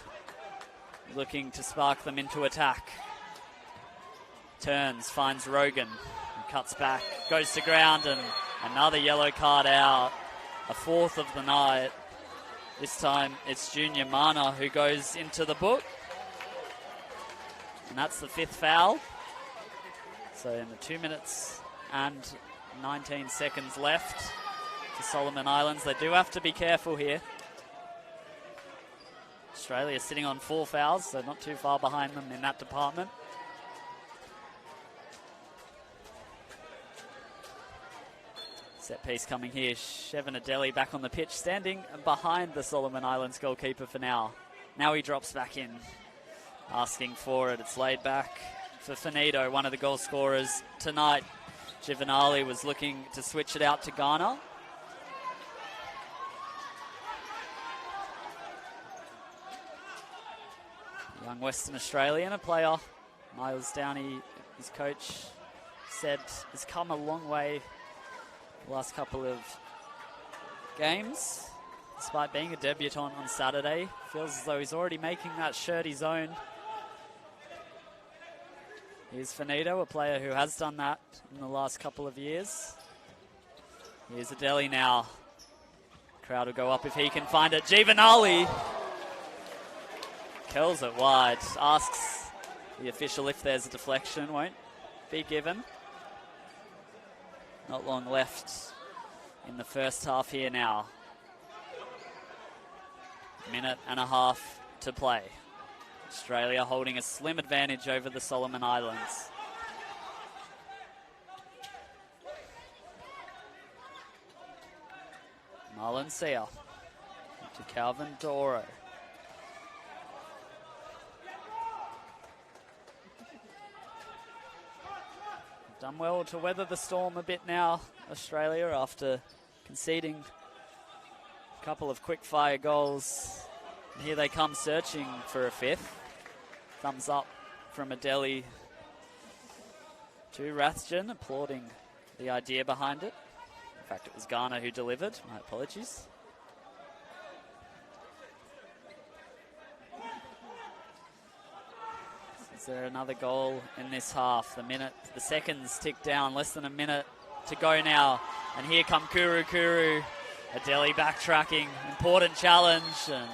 looking to spark them into attack. Turns, finds Rogan, and cuts back, goes to ground, and another yellow card out. A 4th of the night. This time it's Junior Mana who goes into the book. And that's the 5th foul. So in the 2 minutes and 19 seconds left to Solomon Islands, they do have to be careful here. Australia sitting on 4 fouls, so not too far behind them in that department. Set piece coming here. Shevin Adeli back on the pitch, standing behind the Solomon Islands goalkeeper for now. Now he drops back in, asking for it. It's laid back for Finito, one of the goal scorers tonight. Giovanali was looking to switch it out to Ghana. Young Western Australian, a player, Miles Downey, his coach, said has come a long way the last couple of games. Despite being a debutant on Saturday, feels as though he's already making that shirt his own. Here's Finito, a player who has done that in the last couple of years. Here's Adeli now. Crowd will go up if he can find it. Giovanali curls it wide, asks the official if there's a deflection, won't be given. Not long left in the first half here now. Minute and a half to play. Australia holding a slim advantage over the Solomon Islands. Marlon Sia to Calvin Doro. Done well to weather the storm a bit now, Australia, after conceding a couple of quick-fire goals. And here they come searching for a 5th. Thumbs up from Adeli to Rathjen, applauding the idea behind it. In fact, it was Ghana who delivered. My apologies. Is there another goal in this half? The seconds tick down, less than a minute to go now. And here come Kuru. Adeli backtracking, important challenge, and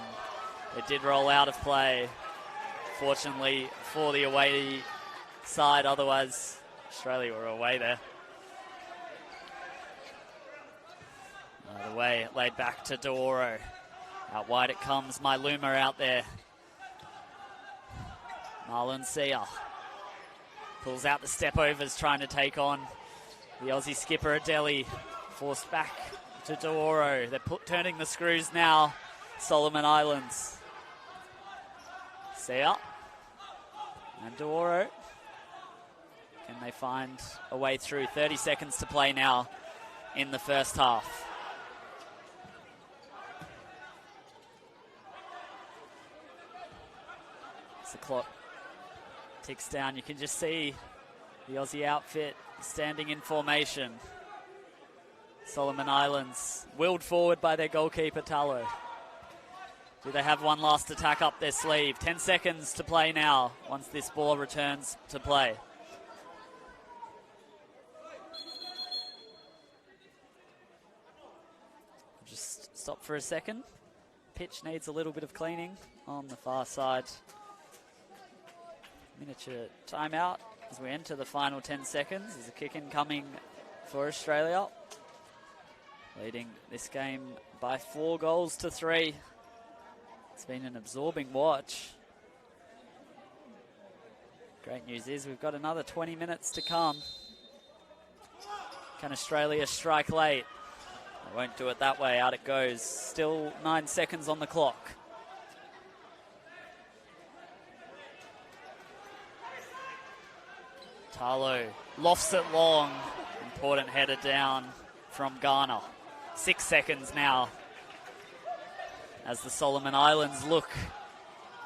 it did roll out of play. Fortunately for the away side, otherwise Australia were away there. The way laid back to Doro. Out wide it comes, Mailuma out there. Marlon Sia pulls out the step-overs, trying to take on the Aussie skipper Adeli. Forced back to Doro. They're turning the screws now, Solomon Islands. Sia and Doro. Can they find a way through? 30 seconds to play now in the first half. As the clock ticks down, you can just see the Aussie outfit standing in formation. Solomon Islands willed forward by their goalkeeper Talo. Do they have one last attack up their sleeve? 10 seconds to play now once this ball returns to play. Just stop for a second. Pitch needs a little bit of cleaning on the far side. Miniature timeout as we enter the final 10 seconds. There's a kick-in coming for Australia, leading this game by 4 goals to 3. It's been an absorbing watch. Great news is we've got another 20 minutes to come. Can Australia strike late? They won't do it that way. Out it goes. Still 9 seconds on the clock. Talo lofts it long, and important header down from Garner. 6 seconds now as the Solomon Islands look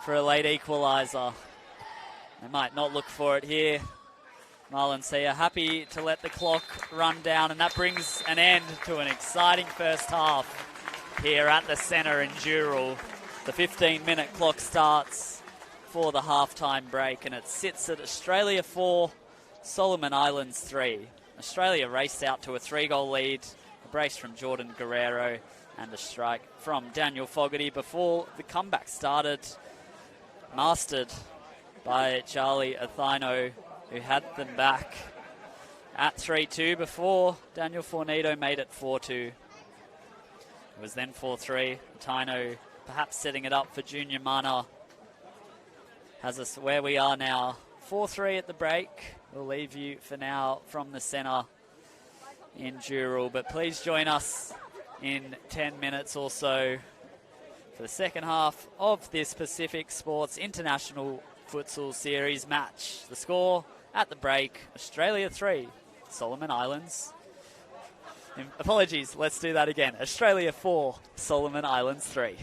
for a late equaliser. They might not look for it here. Marlon Sia happy to let the clock run down, and that brings an end to an exciting first half here at the centre in Dural. The 15-minute clock starts for the halftime break, and it sits at Australia 4, Solomon Islands 3. Australia raced out to a 3-goal lead, a brace from Jordan Guerrero and a strike from Daniel Fogarty before the comeback started, mastered by Charlie Athino, who had them back at 3-2 before Daniel Fornito made it 4-2. It was then 4-3. Athino perhaps setting it up for Junior Mana. Has us where we are now. 4-3 at the break. We'll leave you for now from the centre in Dural, but please join us in 10 minutes or so for the second half of this Pacific Sports International Futsal Series match. The score at the break, Australia 3, Solomon Islands. Apologies, let's do that again. Australia 4, Solomon Islands 3.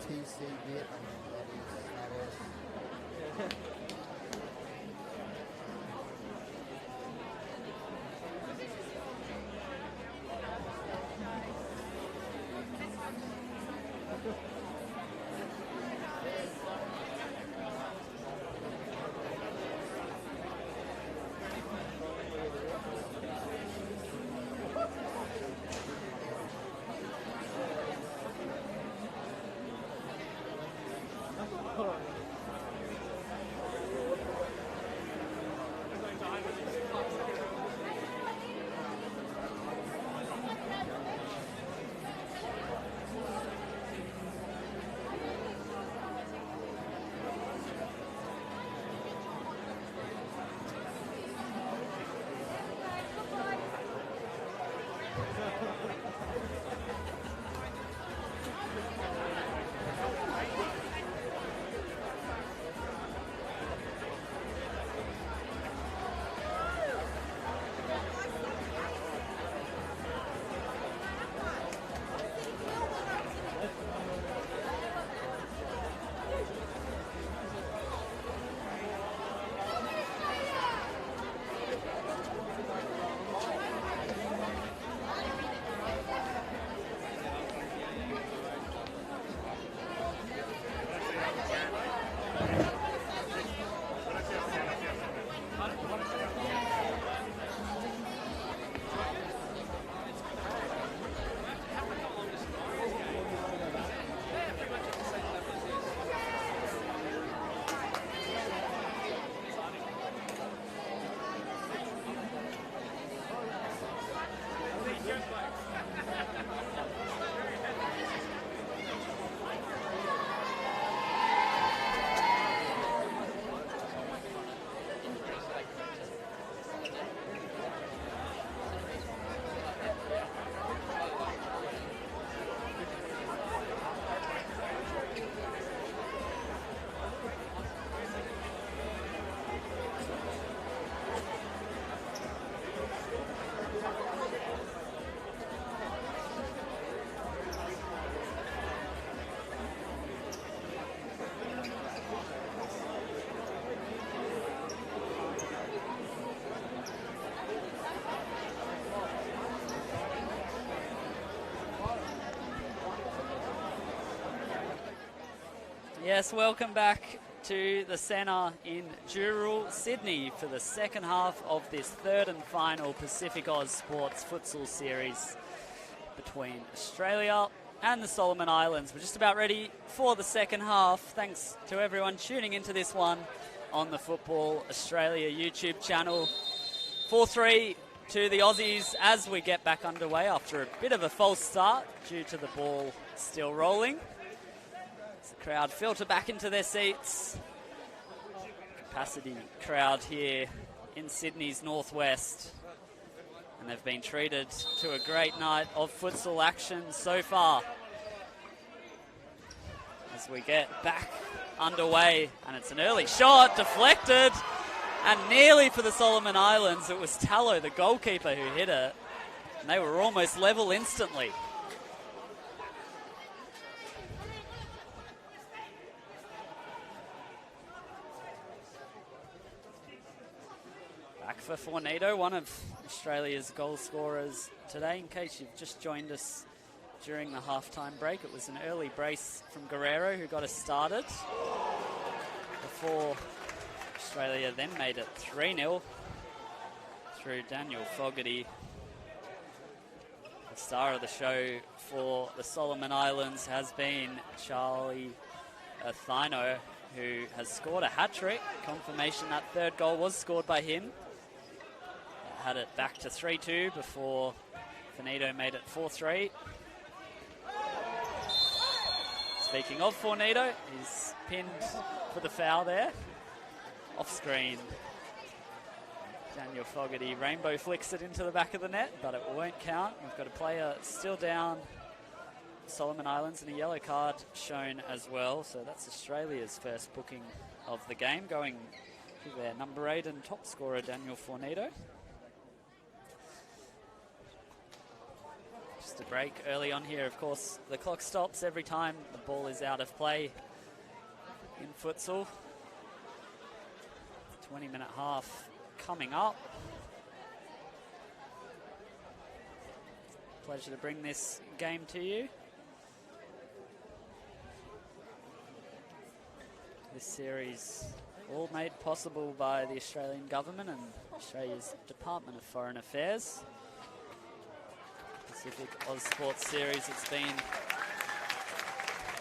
TC bit. Yes, welcome back to the centre in Dural, Sydney for the second half of this third and final Pacific Oz Sports Futsal Series between Australia and the Solomon Islands. We're just about ready for the second half. Thanks to everyone tuning into this one on the Football Australia YouTube channel. 4-3 to the Aussies as we get back underway after a bit of a false start due to the ball still rolling. As the crowd filter back into their seats. Capacity crowd here in Sydney's northwest. And they've been treated to a great night of futsal action so far. As we get back underway, and it's an early shot, deflected, and nearly for the Solomon Islands. It was Tallow, the goalkeeper, who hit it, and they were almost level instantly. Back for Fornito, one of Australia's goal scorers today. In case you've just joined us during the halftime break, it was an early brace from Guerrero who got us started before Australia then made it 3-0 through Daniel Fogarty. The star of the show for the Solomon Islands has been Charlie Athino, who has scored a hat-trick. Confirmation that third goal was scored by him. Had it back to 3-2 before Fornito made it 4-3. Speaking of Fornito, he's pinned for the foul there. Off screen. Daniel Fogarty rainbow flicks it into the back of the net, but it won't count. We've got a player still down, Solomon Islands, and a yellow card shown as well. So that's Australia's first booking of the game, going to their number 8 and top scorer, Daniel Fornito. Just a break early on here. Of course, the clock stops every time the ball is out of play in futsal. 20-minute half coming up. Pleasure to bring this game to you. This series all made possible by the Australian government and Australia's Department of Foreign Affairs. Pacific Oz Sports Series, it's been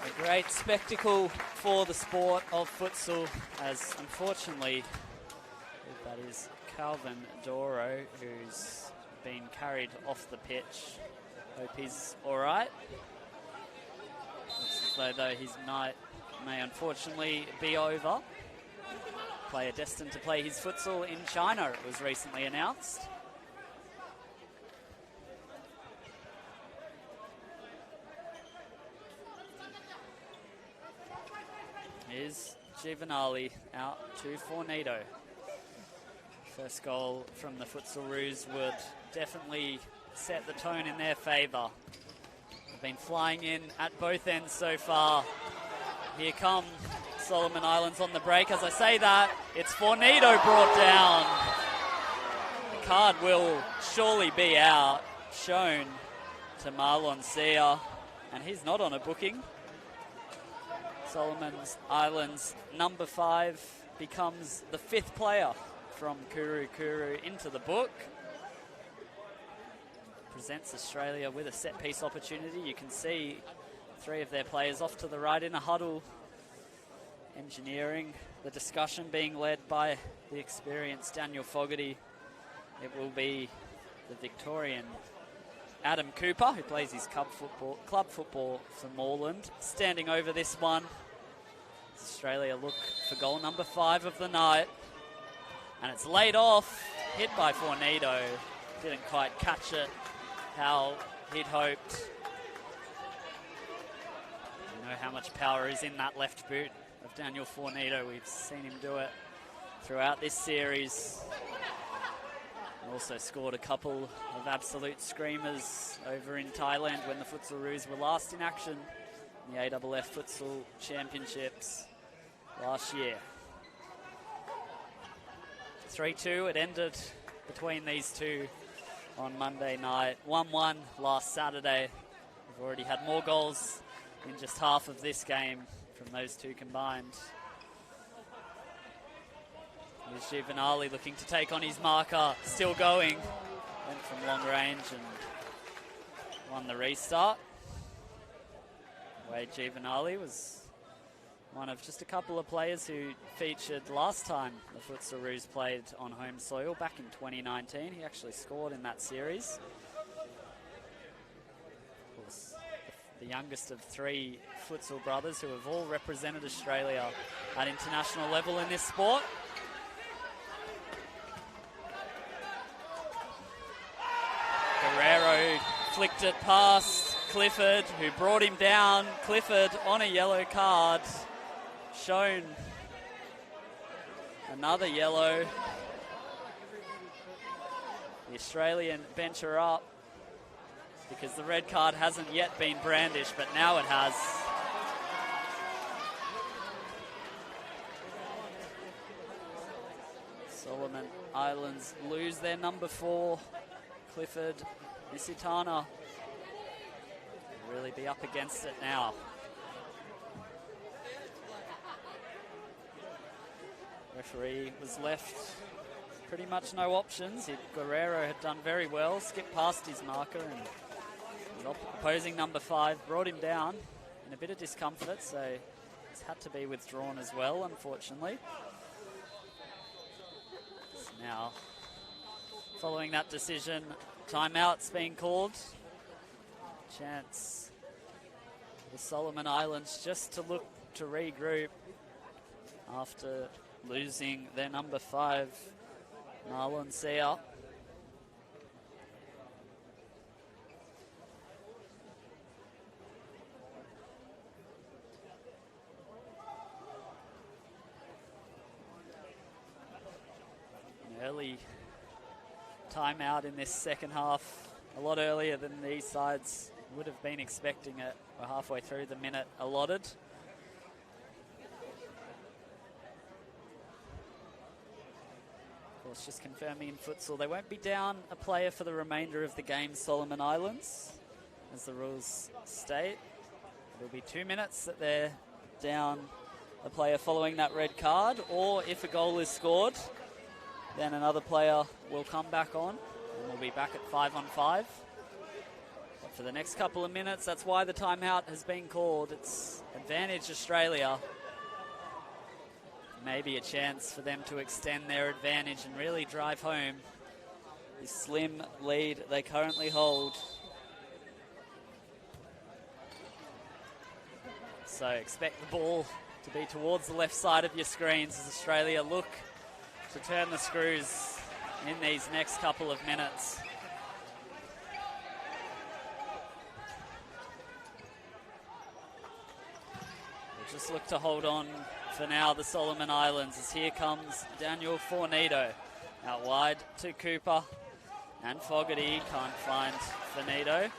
a great spectacle for the sport of futsal, as unfortunately that is Calvin Doro, who's been carried off the pitch. Hope he's alright. Looks as though his night may unfortunately be over. Player destined to play his futsal in China, it was recently announced. Here's Giovanali out to Fornito. First goal from the Futsalroos would definitely set the tone in their favour. They've been flying in at both ends so far. Here come Solomon Islands on the break. As I say that, it's Fornito brought down. The card will surely be out, shown to Marlon Sia, and he's not on a booking. Solomon Islands number 5 becomes the 5th player from Kuru Kuru into the book. Presents Australia with a set-piece opportunity. You can see 3 of their players off to the right in a huddle, engineering the discussion, being led by the experienced Daniel Fogarty. It will be the Victorian Adam Cooper, who plays his club football for Moreland, standing over this one. Australia look for goal number 5 of the night. And it's laid off, hit by Fornito. Didn't quite catch it how he'd hoped. You know how much power is in that left boot of Daniel Fornito. We've seen him do it throughout this series. Also scored a couple of absolute screamers over in Thailand when the Futsalroos were last in action in the AFF Futsal Championships last year. 3-2, it ended between these two on Monday night. 1-1 last Saturday. We've already had more goals in just half of this game from those two combined. Here's Giovanali looking to take on his marker, still going. Went from long range and won the restart. Wade Giovanali was one of just a couple of players who featured last time the Futsalroos played on home soil back in 2019. He actually scored in that series. Of course, the youngest of three futsal brothers who have all represented Australia at international level in this sport. Guerrero flicked it past Clifford, who brought him down. Clifford on a yellow card. Shown another yellow. The Australian bench are up because the red card hasn't yet been brandished, but now it has. Solomon Islands lose their number 4. Clifford Misitana will really be up against it now. Referee was left pretty much no options. Guerrero had done very well, skipped past his marker, and his opposing number 5 brought him down in a bit of discomfort, so it's had to be withdrawn as well, unfortunately. So now, following that decision, timeout's being called. Chance for the Solomon Islands just to look to regroup after losing their number 5, Marlon Seah. An early timeout in this second half, a lot earlier than these sides would have been expecting it. We're halfway through the minute allotted. Of course, just confirming in futsal, they won't be down a player for the remainder of the game, Solomon Islands, as the rules state. It'll be 2 minutes that they're down a player following that red card, or if a goal is scored, then another player will come back on, and we'll be back at 5-on-5. But for the next couple of minutes, that's why the timeout has been called. It's advantage Australia. Maybe a chance for them to extend their advantage and really drive home the slim lead they currently hold. So expect the ball to be towards the left side of your screens as Australia look to turn the screws in these next couple of minutes. We'll just look to hold on for now, the Solomon Islands, as here comes Daniel Fornito out wide to Cooper, and Fogarty can't find Fornito.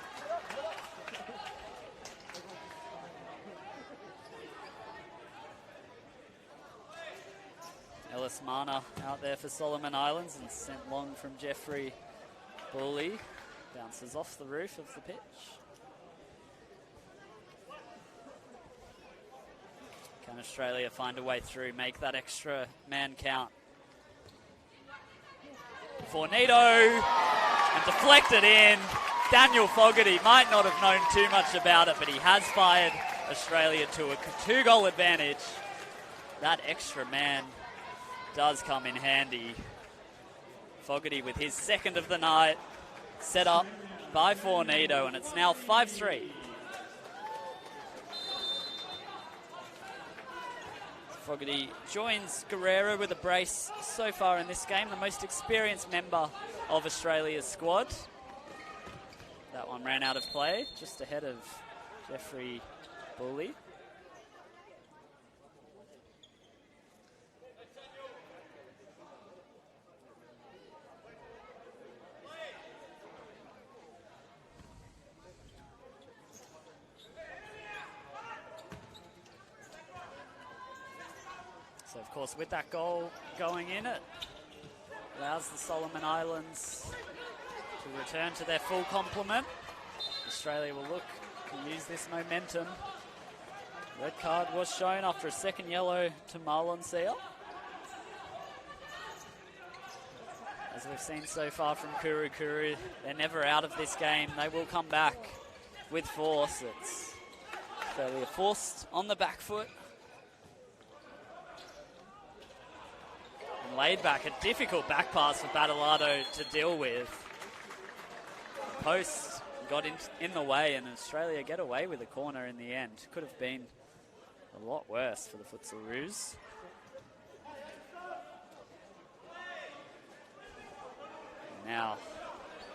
Ellis Mana out there for Solomon Islands and sent long from Jeffrey Bully. Bounces off the roof of the pitch. Can Australia find a way through, make that extra man count? Fornito, and deflected in. Daniel Fogarty might not have known too much about it, but he has fired Australia to a 2-goal advantage. That extra man does come in handy. Fogarty with his second of the night, set up by Fornito, and it's now 5-3. Fogarty joins Guerrero with a brace so far in this game, the most experienced member of Australia's squad. That one ran out of play, just ahead of Jeffrey Bully. So, of course, with that goal going in, it allows the Solomon Islands to return to their full complement. Australia will look to use this momentum Red card was shown after a second yellow to Marlon Sear. As we've seen so far from Kuru Kuru, they're never out of this game. They will come back with force. It's Australia forced on the back foot. And laid back, a difficult back pass for Badalado to deal with. Post got in the way, and Australia get away with a corner in the end. Could have been a lot worse for the Futsal Roos. Now,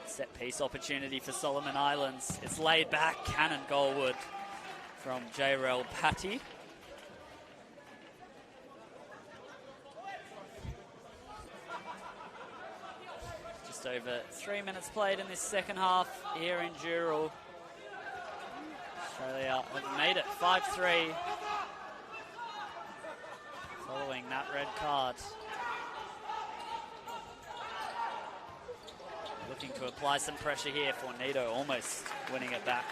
set piece opportunity for Solomon Islands. It's laid back, cannon goalward from Jayrel Patty. Just over 3 minutes played in this second half here in Dural. Australia have made it 5-3 following that red card. Looking to apply some pressure here for Nito, almost winning it back.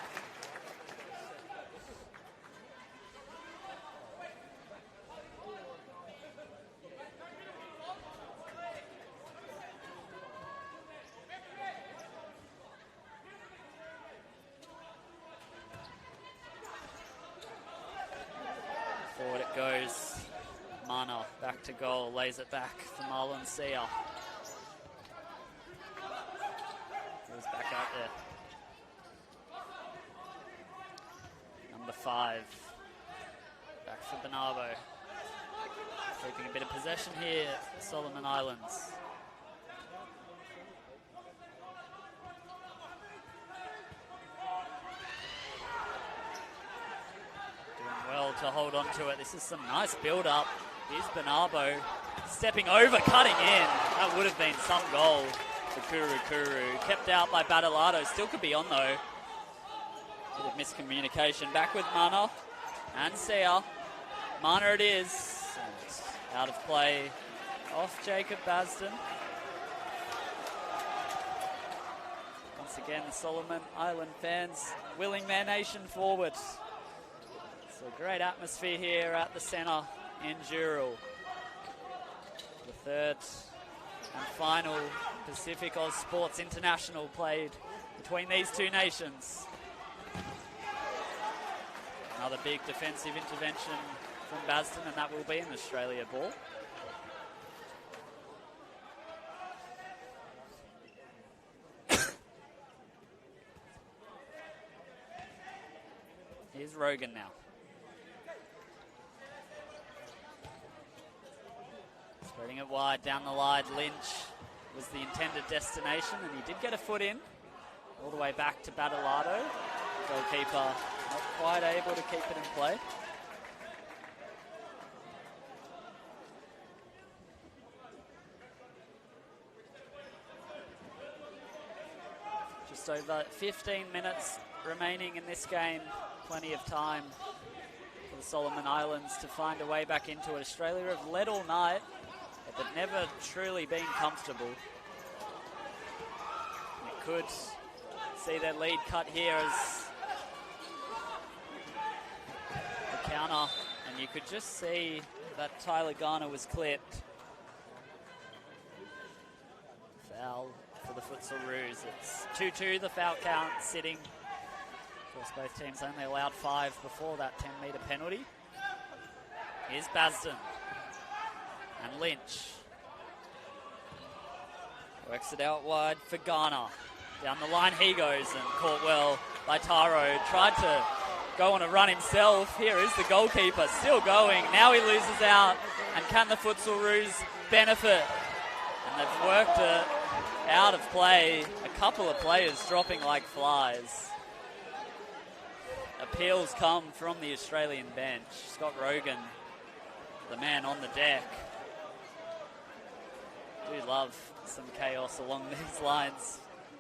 Forward it goes. Mana back to goal, lays it back for Marlon Sear. Goes back out there. Number 5. Back for Bernardo. Keeping a bit of possession here, Solomon Islands. Doing well to hold on to it. This is some nice build-up. Here's Bernardo stepping over, cutting in. That would have been some goal for Kuru Kuru. Kept out by Badalado. Still could be on though. Bit of miscommunication. Back with Mana and Sear. Mana it is. And out of play off Jacob Basden. Once again, the Solomon Island fans willing their nation forward. So a great atmosphere here at the centre in Dural. The third and final Pacific Oz Sports International played between these two nations. Another big defensive intervention from Basden, and that will be an Australia ball. Here's Rogan now. Spreading it wide down the line. Lynch was the intended destination, and he did get a foot in all the way back to Badalado. Goalkeeper not quite able to keep it in play. Just over 15 minutes remaining in this game. Plenty of time for the Solomon Islands to find a way back into it. Australia have led all night, but never truly been comfortable. It could see their lead cut here as the counter, and you could just see that Tyler Garner was clipped. Foul for the Futsal Roos. It's 2-2, the foul count sitting. Of course, both teams only allowed 5 before that 10-metre penalty. Here's Basden and Lynch. Works it out wide for Garner. Down the line he goes, and caught well by Taro. Tried to go on a run himself. Here is the goalkeeper, still going. Now he loses out, and can the Futsal Roos benefit? And they've worked it out of play. A couple of players dropping like flies. Appeals come from the Australian bench. Scott Rogan, the man on the deck. Do love some chaos along these lines.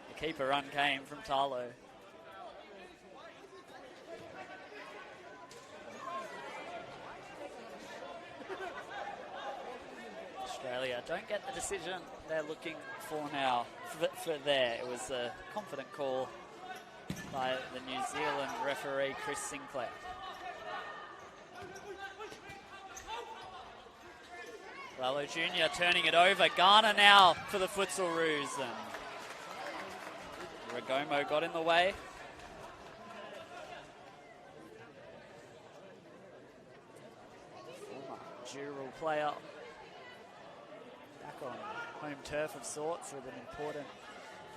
The keeper run came from Talo. Australia don't get the decision they're looking for now. For there, it was a confident call by the New Zealand referee Chris Sinclair. Lalo Jr. turning it over. Garner now for the Futsal Roos. And Ragomo got in the way. Former Dural player back on home turf of sorts with an important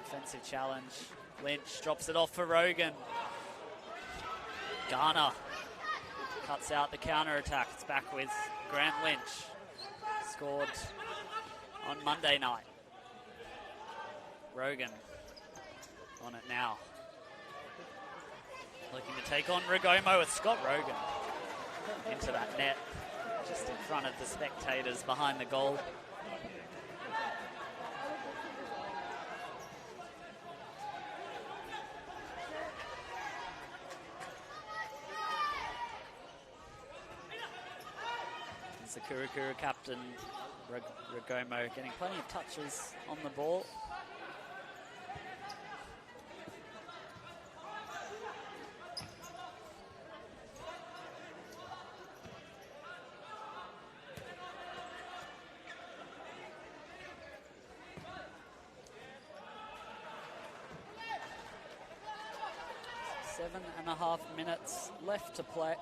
defensive challenge. Lynch drops it off for Rogan. Garner cuts out the counter-attack. It's back with Grant Lynch. Scored on Monday night. Rogan on it now. Looking to take on Ragomo with Scott Rogan into that net, just in front of the spectators behind the goal. The Kurukuru captain, Ragomo, getting plenty of touches on the ball. Seven and a half minutes left to play.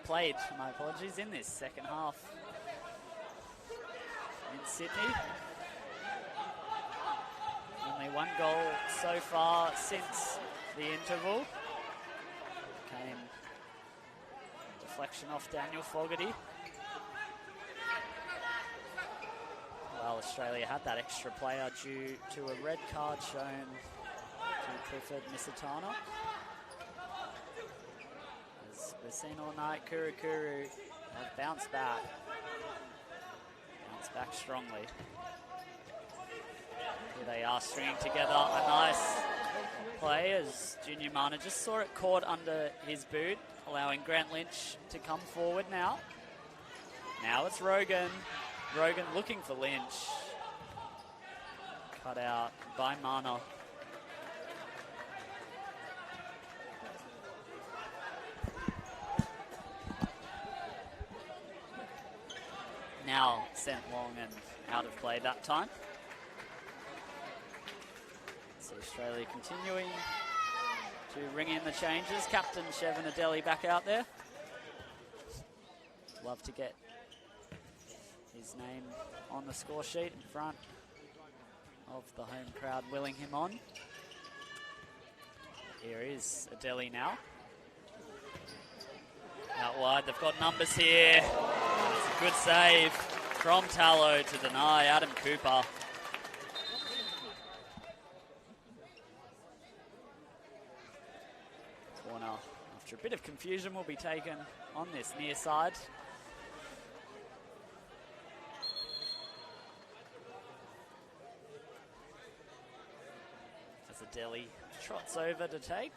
Played, my apologies, in this second half in Sydney. Only one goal so far since the interval. Came deflection off Daniel Fogarty. Well, Australia had that extra player due to a red card shown to Clifford Misitano. We've seen all night, Kurukuru have bounced back strongly. Here they are stringing together a nice play as Junior Mana just saw it caught under his boot, allowing Grant Lynch to come forward now. Now it's Rogan. Rogan looking for Lynch. Cut out by Mana. Now sent long and out of play that time. So Australia continuing to ring in the changes. Captain Shevin Adeli back out there. Love to get his name on the score sheet in front of the home crowd willing him on. Here is Adeli now. Out wide, they've got numbers here. It's a good save from Tallow to deny Adam Cooper. Corner, after a bit of confusion, will be taken on this near side. As Adeli trots over to take.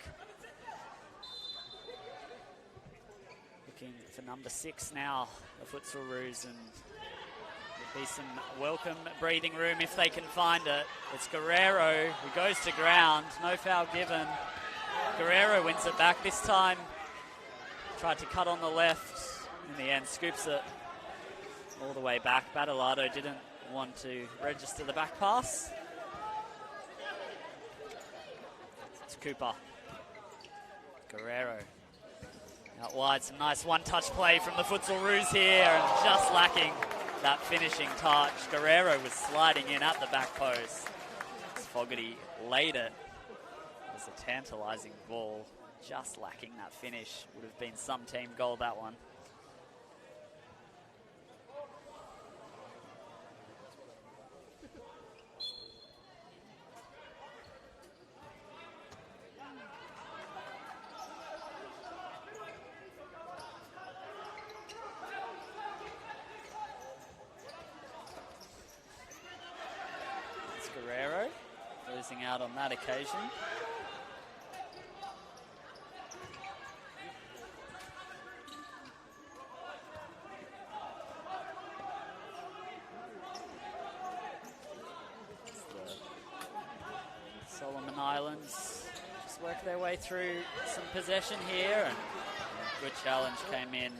Looking for number 6 now, the Futsal Roos, and there'll be some welcome breathing room if they can find it. It's Guerrero who goes to ground, no foul given. Guerrero wins it back this time. Tried to cut on the left, in the end scoops it all the way back. Badalado didn't want to register the back pass. It's Cooper. Guerrero. Out wide, some nice one-touch play from the Futsal Roos here, and just lacking that finishing touch. Guerrero was sliding in at the back post. As Fogarty laid it. It was a tantalising ball, just lacking that finish. Would have been some team goal, that one. Guerrero losing out on that occasion. Solomon Islands just work their way through some possession here, and a good challenge came in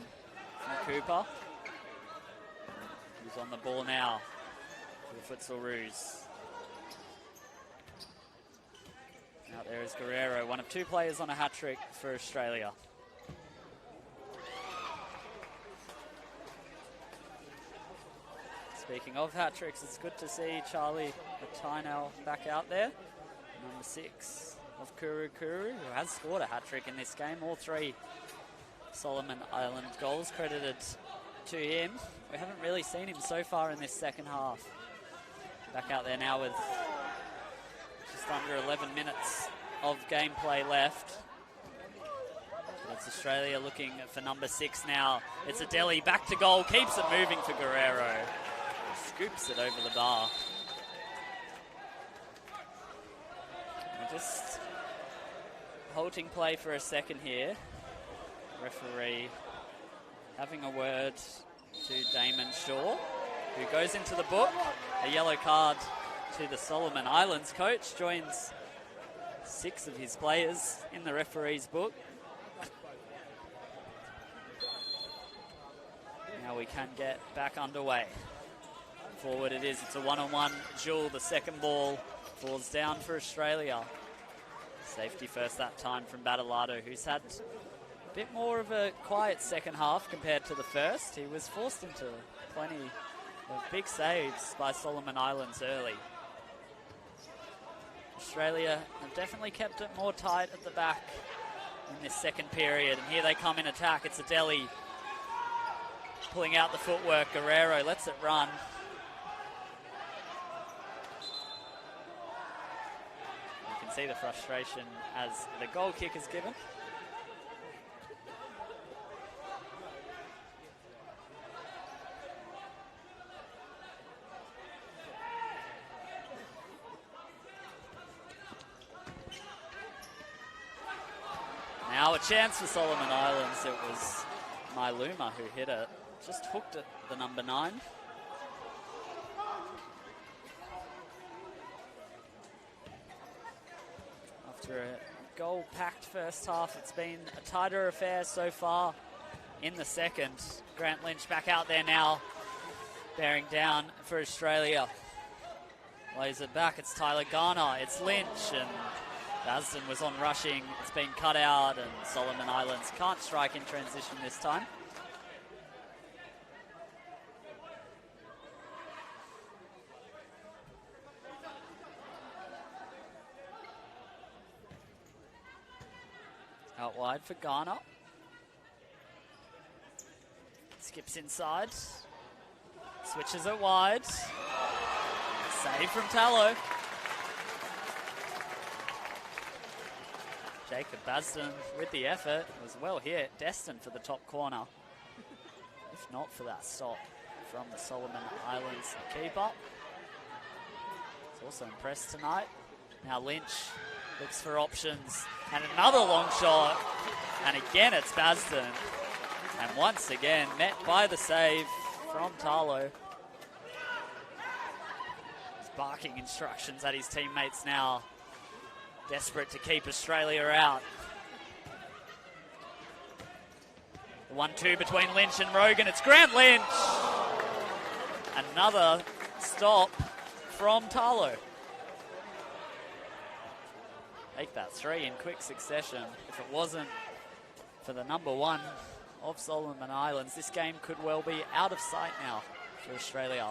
from Cooper. Who's on the ball now for the Futsal Roos. Out there is Guerrero, one of 2 players on a hat-trick for Australia. Speaking of hat-tricks, it's good to see Charlie Tainel back out there. Number 6 of Kuru Kuru, who has scored a hat-trick in this game. All 3 Solomon Island goals credited to him. We haven't really seen him so far in this second half. Back out there now with just under 11 minutes of gameplay left. It's Australia looking for number 6 now. It's Adeli back to goal, keeps it moving for Guerrero. Scoops it over the bar. We're just halting play for a second here. Referee having a word to Damon Shaw, who goes into the book. A yellow card to the Solomon Islands coach, joins 6 of his players in the referee's book. Now we can get back underway. Forward it is, it's a one-on-one duel. The second ball falls down for Australia. Safety first that time from Badalado, who's had a bit more of a quiet second half compared to the first. He was forced into plenty of big saves by Solomon Islands early. Australia have definitely kept it more tight at the back in this second period. And here they come in attack. It's Adeli pulling out the footwork. Guerrero lets it run. See the frustration as the goal kick is given. Now a chance for Solomon Islands. It was Mailuma who hit it. Just hooked at the number 9. After a goal-packed first half, it's been a tighter affair so far in the second. Grant Lynch back out there now, bearing down for Australia. Lays it back, it's Tyler Garner, it's Lynch, and Basden was on rushing. It's been cut out, and Solomon Islands can't strike in transition this time. Out wide for Garner. Skips inside. Switches it wide. Save from Tallow. Jacob Basden with the effort. Was well hit. Destined for the top corner. If not for that stop from the Solomon Islands keeper. He's also impressed tonight. Now Lynch looks for options. And another long shot. And again it's Basden. And once again met by the save from Tarlo. He's barking instructions at his teammates now. Desperate to keep Australia out. The 1-2 between Lynch and Rogan. It's Grant Lynch. Another stop from Tarlo. Make that 3 in quick succession. If it wasn't for the number 1 of Solomon Islands, this game could well be out of sight now for Australia.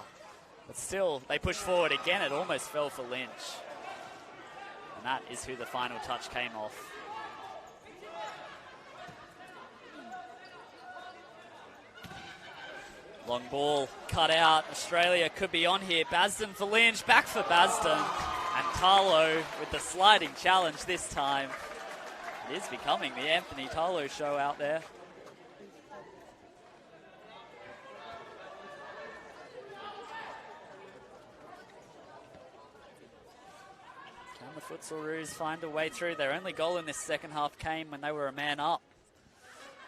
But still, they push forward again. It almost fell for Lynch. And that is who the final touch came off. Long ball cut out. Australia could be on here. Basden for Lynch. Back for Basden. And Tarlo with the sliding challenge this time. It is becoming the Anthony Tarlo show out there. Can the Futsalroos find a way through? Their only goal in this second half came when they were a man up.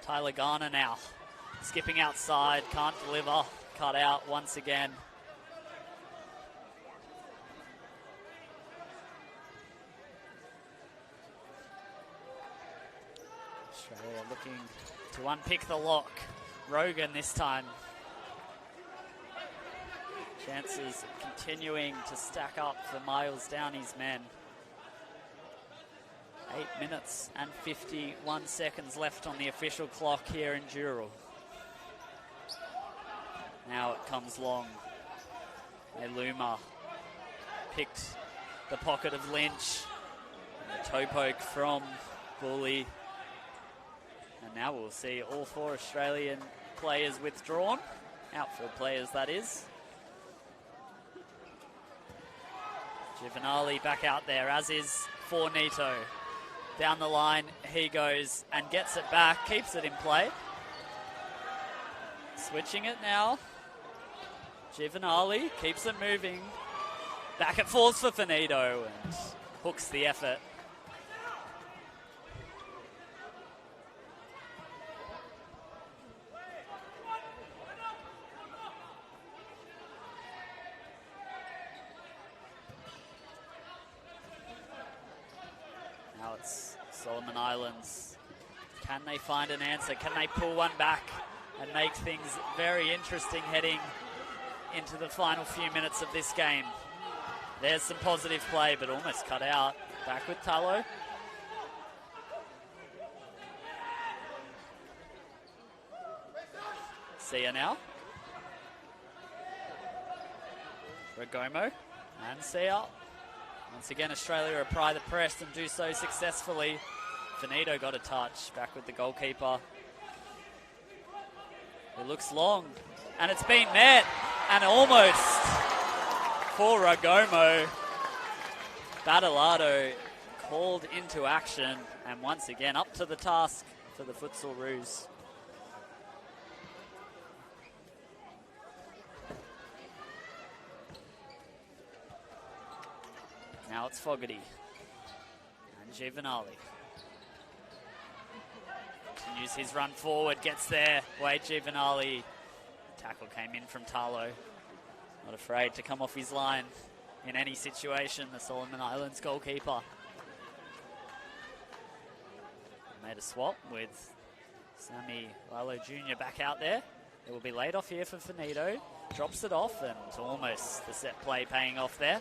Tyler Garner now skipping outside, can't deliver, cut out once again. Australia looking to unpick the lock. Rogan this time. Chances continuing to stack up for Miles Downey's men. 8 minutes and 51 seconds left on the official clock here in Dural. Now it comes long. Eluma picked the pocket of Lynch. A toe poke from Bully. And now we'll see all 4 Australian players withdrawn. Outfield players, that is. Giovanali back out there, as is Fornito. Down the line he goes and gets it back, keeps it in play. Switching it now. Giovanali keeps it moving. Back it falls for Fornito and hooks the effort. Now it's Solomon Islands. Can they find an answer? Can they pull one back and make things very interesting heading into the final few minutes of this game? There's some positive play, but almost cut out. Back with Talo. Sia now. Ragomo and Sia. Once again, Australia apply the press and do so successfully. Finito got a touch, back with the goalkeeper. It looks long, and it's been met, and almost for Ragomo. Badalado called into action, and once again up to the task for the Futsal Roos. Now it's Fogarty and Giovanali. Continues his run forward, gets there. Wade Giovanali. Tackle came in from Talo. Not afraid to come off his line in any situation, the Solomon Islands goalkeeper. Made a swap with Sammy Lalo Jr. back out there. It will be laid off here for Finito. Drops it off, and almost the set play paying off there.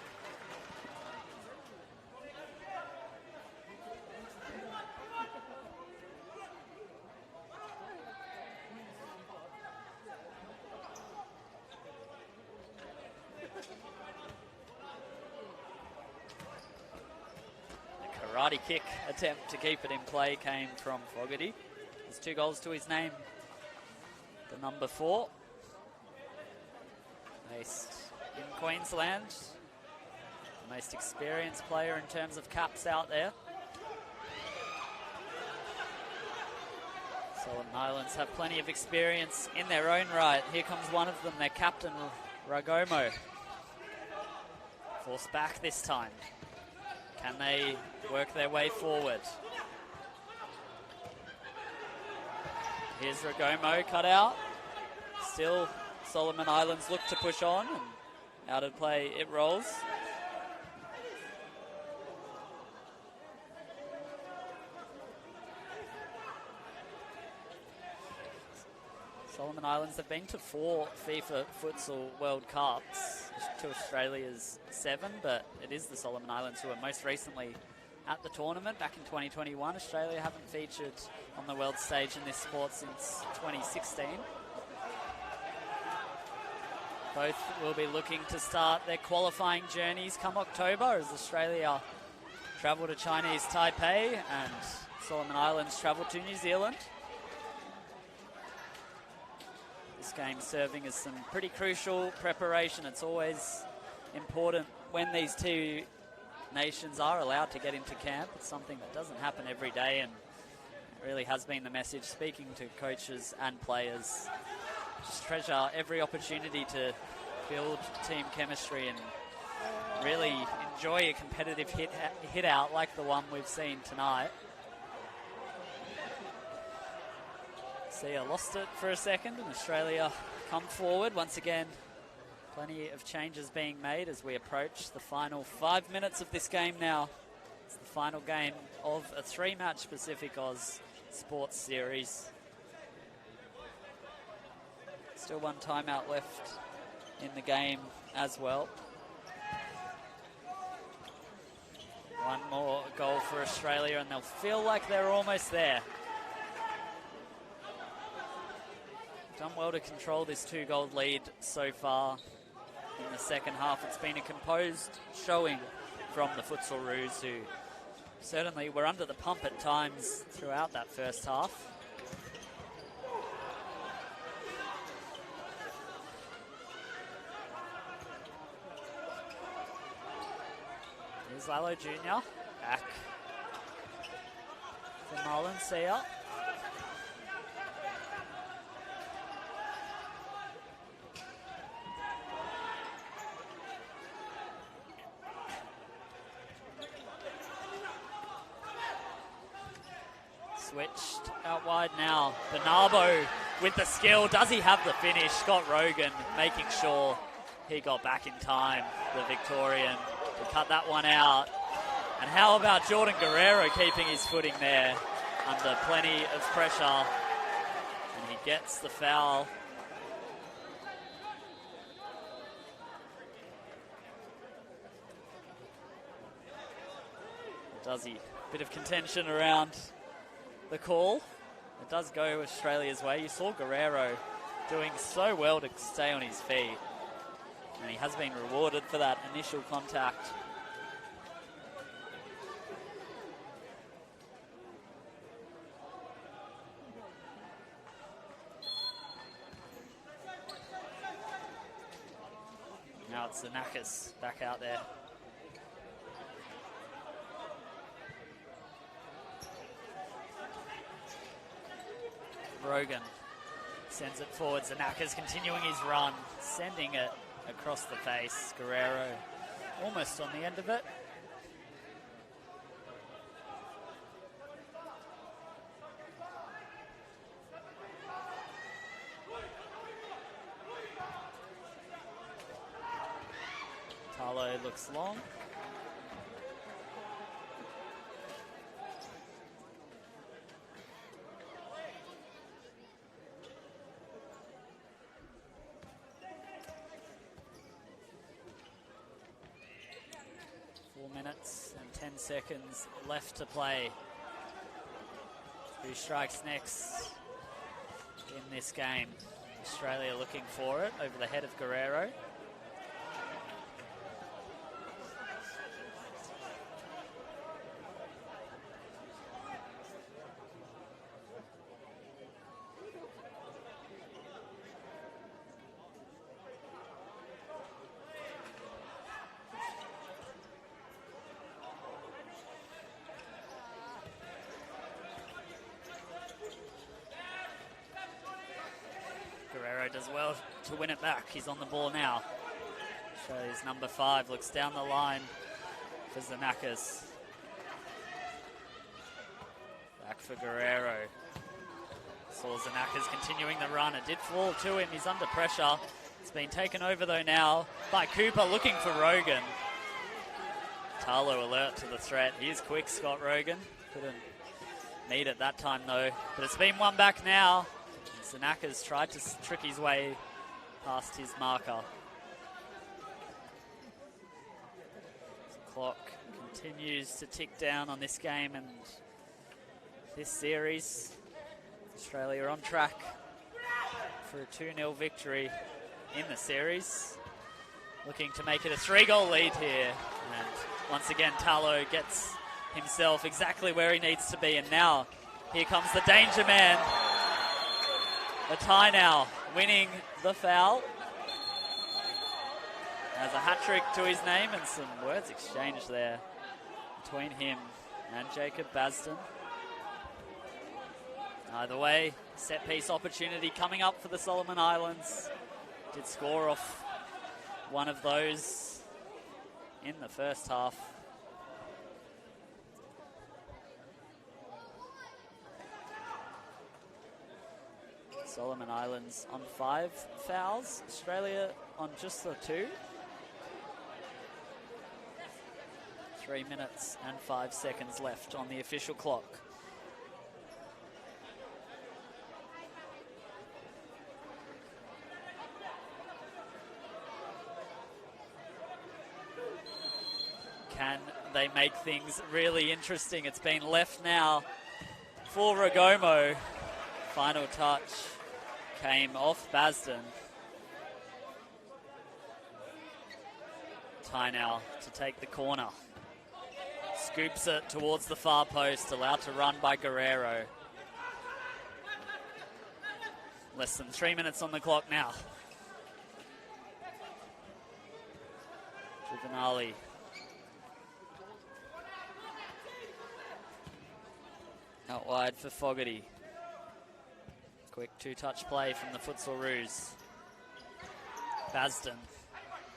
Karate kick attempt to keep it in play came from Fogarty. There's 2 goals to his name. The number 4. Based in Queensland. The most experienced player in terms of caps out there. Solomon Islands have plenty of experience in their own right. Here comes one of them, their captain, Ragomo. Forced back this time. Can they work their way forward? Here's Ragomo cut out. Still Solomon Islands look to push on, and out of play it rolls. Solomon Islands have been to 4 FIFA Futsal World Cups, to Australia's 7, but it is the Solomon Islands who are most recently at the tournament. Back in 2021, Australia haven't featured on the world stage in this sport since 2016. Both will be looking to start their qualifying journeys come October as Australia travel to Chinese Taipei and Solomon Islands travel to New Zealand. This game serving as some pretty crucial preparation. It's always important when these 2 nations are allowed to get into camp. It's something that doesn't happen every day, and it really has been the message speaking to coaches and players. Just treasure every opportunity to build team chemistry and really enjoy a competitive hit out like the one we've seen tonight. Sia lost it for a second, and Australia come forward once again. Plenty of changes being made as we approach the final 5 minutes of this game now. It's the final game of a 3-match Pacific Oz Sports Series. Still 1 timeout left in the game as well. One more goal for Australia and they'll feel like they're almost there. Done well to control this 2-goal lead so far. In the second half, it's been a composed showing from the Futsal Roos, who certainly were under the pump at times throughout that first half. Here's Lalo Jr. back for Marlon Sear. Switched out wide now. Benabo with the skill. Does he have the finish? Scott Rogan making sure he got back in time, the Victorian, to cut that one out. And how about Jordan Guerrero keeping his footing there under plenty of pressure? And he gets the foul. Does he? Bit of contention around the call. It does go Australia's way. You saw Guerrero doing so well to stay on his feet. And he has been rewarded for that initial contact. Now it's Zanakis back out there. Rogan sends it forward. Zanakis continuing his run, sending it across the face. Guerrero almost on the end of it. Talo looks long. Minutes and 10 seconds left to play. Who strikes next in this game? Australia looking for it over the head of Guerrero. Does well to win it back. He's on the ball now. Shows number 5 looks down the line for Zanakis. Back for Guerrero. Saw Zanakis continuing the run. It did fall to him. He's under pressure. It's been taken over though now by Cooper, looking for Rogan. Talo alert to the threat. He is quick, Scott Rogan. Couldn't need it that time though. But it's been won back now. Zanakis tried to trick his way past his marker. The clock continues to tick down on this game and this series. Australia on track for a 2-0 victory in the series. Looking to make it a 3-goal lead here. And once again, Talo gets himself exactly where he needs to be. And now, here comes the danger man. A tie now, winning the foul. Has a hat-trick to his name and some words exchanged there between him and Jacob Basden. Either way, set-piece opportunity coming up for the Solomon Islands. Did score off one of those in the first half. Solomon Islands on 5 fouls. Australia on just the 2. 3 minutes and 5 seconds left on the official clock. Can they make things really interesting? It's been left now for Ragomo. Final touch came off Basden. Ty now to take the corner. Scoops it towards the far post, allowed to run by Guerrero. Less than 3 minutes on the clock now. Juvenali. Out wide for Fogarty. Quick two-touch play from the Futsal Roos. Basden.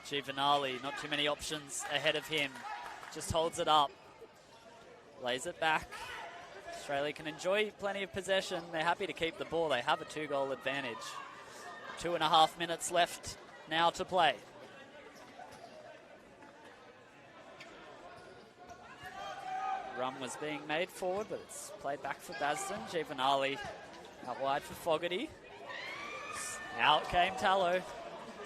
Juvenali, not too many options ahead of him. Just holds it up. Lays it back. Australia can enjoy plenty of possession. They're happy to keep the ball. They have a 2-goal advantage. 2.5 minutes left now to play. Run was being made forward, but it's played back for Basden. Juvenali out wide for Fogarty. Out came Tallow,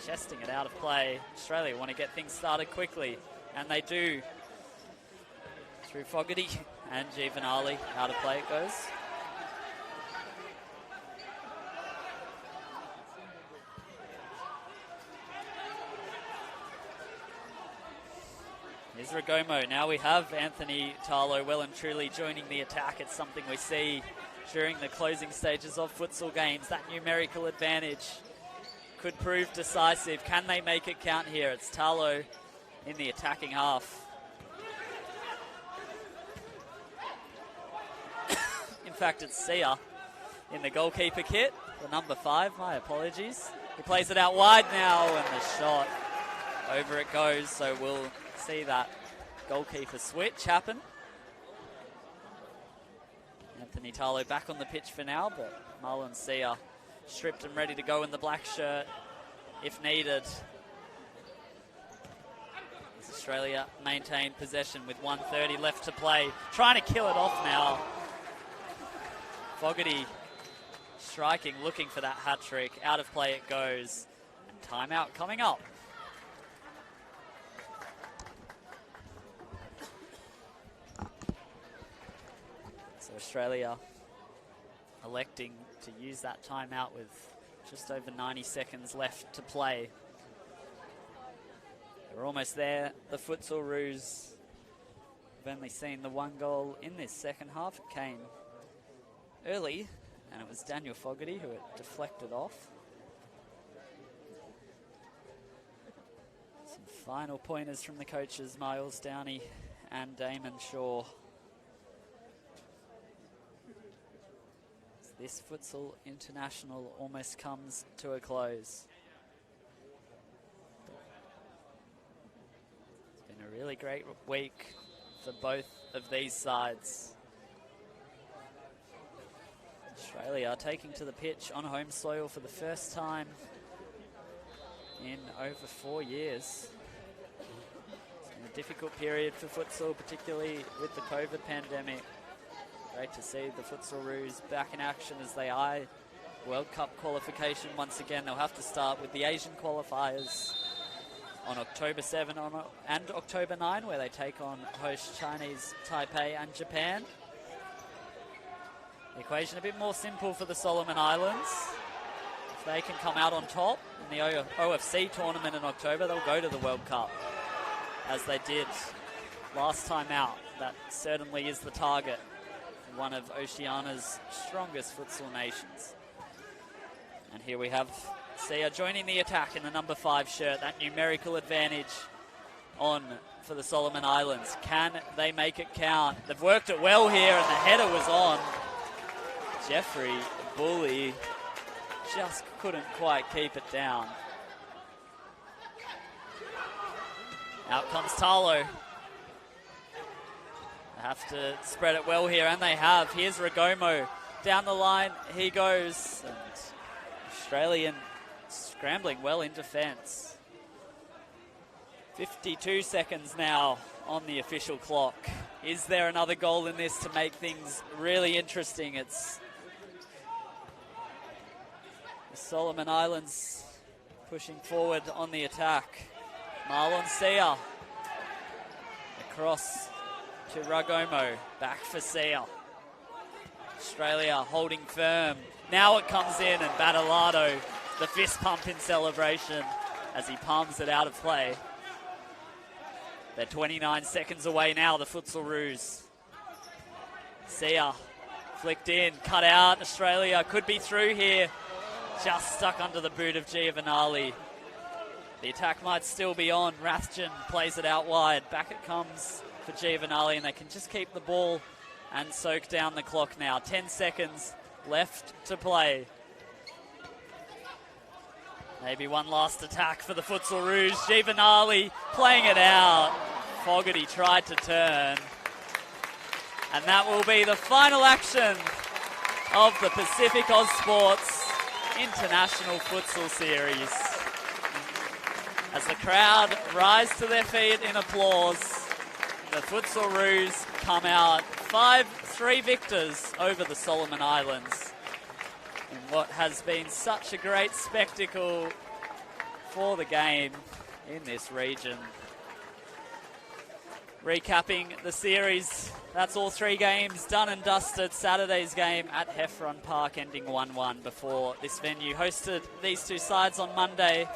chesting it out of play. Australia want to get things started quickly, and they do. Through Fogarty and Juvenali, out of play it goes. Here's Ragomo. Now we have Anthony Tarlo well and truly joining the attack. It's something we see during the closing stages of futsal games. That numerical advantage could prove decisive. Can they make it count here? It's Tarlo in the attacking half. In fact, it's Sia in the goalkeeper kit, the number 5, my apologies. He plays it out wide now, and the shot over it goes, so we'll see that goalkeeper switch happen. Anthony Tarlo back on the pitch for now, but Marlon Sia stripped and ready to go in the black shirt if needed. As Australia maintained possession with 1:30 left to play. Trying to kill it off now. Fogarty striking, looking for that hat-trick. Out of play it goes. And timeout coming up. So Australia electing to use that timeout with just over 90 seconds left to play. We're almost there. The Futsal Roos have only seen the 1 goal in this second half. It came early, and it was Daniel Fogarty who it deflected off. Some final pointers from the coaches, Miles Downey and Damon Shaw. As this Futsal International almost comes to a close. It's been a really great week for both of these sides. Australia taking to the pitch on home soil for the first time in over 4 years. It's been a difficult period for futsal, particularly with the COVID pandemic. Great to see the Futsal Roos back in action as they eye World Cup qualification once again. They'll have to start with the Asian qualifiers on October 7 and October 9, where they take on host Chinese Taipei and Japan. The equation a bit more simple for the Solomon Islands. If they can come out on top in the OFC tournament in October, they'll go to the World Cup, as they did last time out. That certainly is the target. One of Oceania's strongest futsal nations. And here we have Sia joining the attack in the number 5 shirt. That numerical advantage on for the Solomon Islands. Can they make it count? They've worked it well here, and the header was on. Jeffrey Bully just couldn't quite keep it down. Out comes Tarlo. They have to spread it well here, and they have. Here's Ragomo. Down the line he goes. And Australian scrambling well in defence. 52 seconds now on the official clock. Is there another goal in this to make things really interesting? It's the Solomon Islands pushing forward on the attack. Marlon Sia. The across to Ragomo. Back for Sia. Australia holding firm. Now it comes in, and Badalado, the fist pump in celebration as he palms it out of play. They're 29 seconds away now, the Futsal Roos. Sia flicked in, cut out. Australia could be through here. Just stuck under the boot of Giovanali. The attack might still be on. Rathjen plays it out wide. Back it comes for Giovanali, and they can just keep the ball and soak down the clock now. 10 seconds left to play. Maybe one last attack for the Futsal Rouge. Giovanali playing it out. Fogarty tried to turn. And that will be the final action of the Pacific Oz Sports International Futsal Series. As the crowd rise to their feet in applause, the Futsal Roos come out 5-3 victors over the Solomon Islands in what has been such a great spectacle for the game in this region. Recapping the series, that's all 3 games done and dusted. Saturday's game at Heffron Park ending 1-1 before this venue hosted these 2 sides on Monday.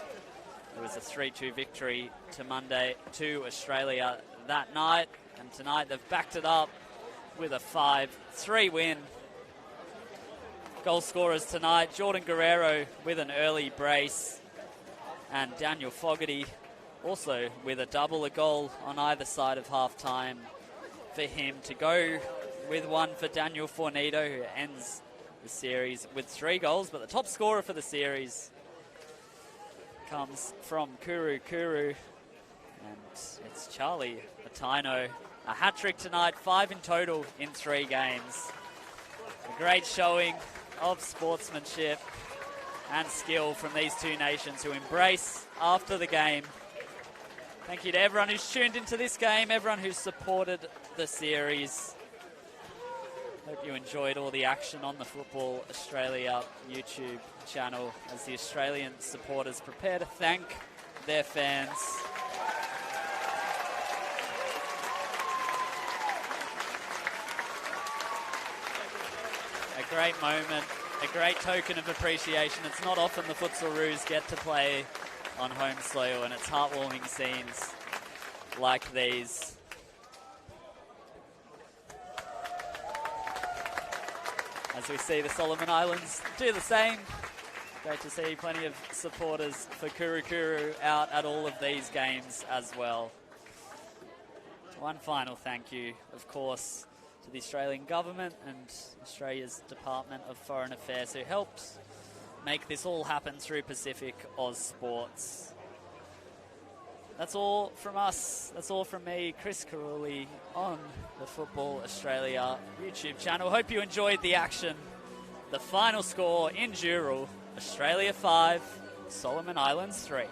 It was a 3-2 victory to Australia that night, and tonight they've backed it up with a 5-3 win. Goal scorers tonight, Jordan Guerrero with an early brace, and Daniel Fogarty also with a double, a goal on either side of half-time for him to go with one for Daniel Fornito, who ends the series with 3 goals. But the top scorer for the series comes from Kuru Kuru, and it's Charlie Ataino. A hat-trick tonight, 5 in total in 3 games. A great showing of sportsmanship and skill from these 2 nations who embrace after the game. Thank you to everyone who's tuned into this game, everyone who's supported the series. Hope you enjoyed all the action on the Football Australia YouTube channel as the Australian supporters prepare to thank their fans. A great moment, a great token of appreciation. It's not often the Futsal Roos get to play on home soil, and it's heartwarming scenes like these. As we see the Solomon Islands do the same. Great to see plenty of supporters for Kuru Kuru out at all of these games as well. One final thank you, of course, to the Australian government and Australia's Department of Foreign Affairs, who helped make this all happen through Pacific Oz Sports. That's all from us. That's all from me, Chris Carulli, on the Football Australia YouTube channel. Hope you enjoyed the action. The final score in Dural, Australia 5, Solomon Islands 3.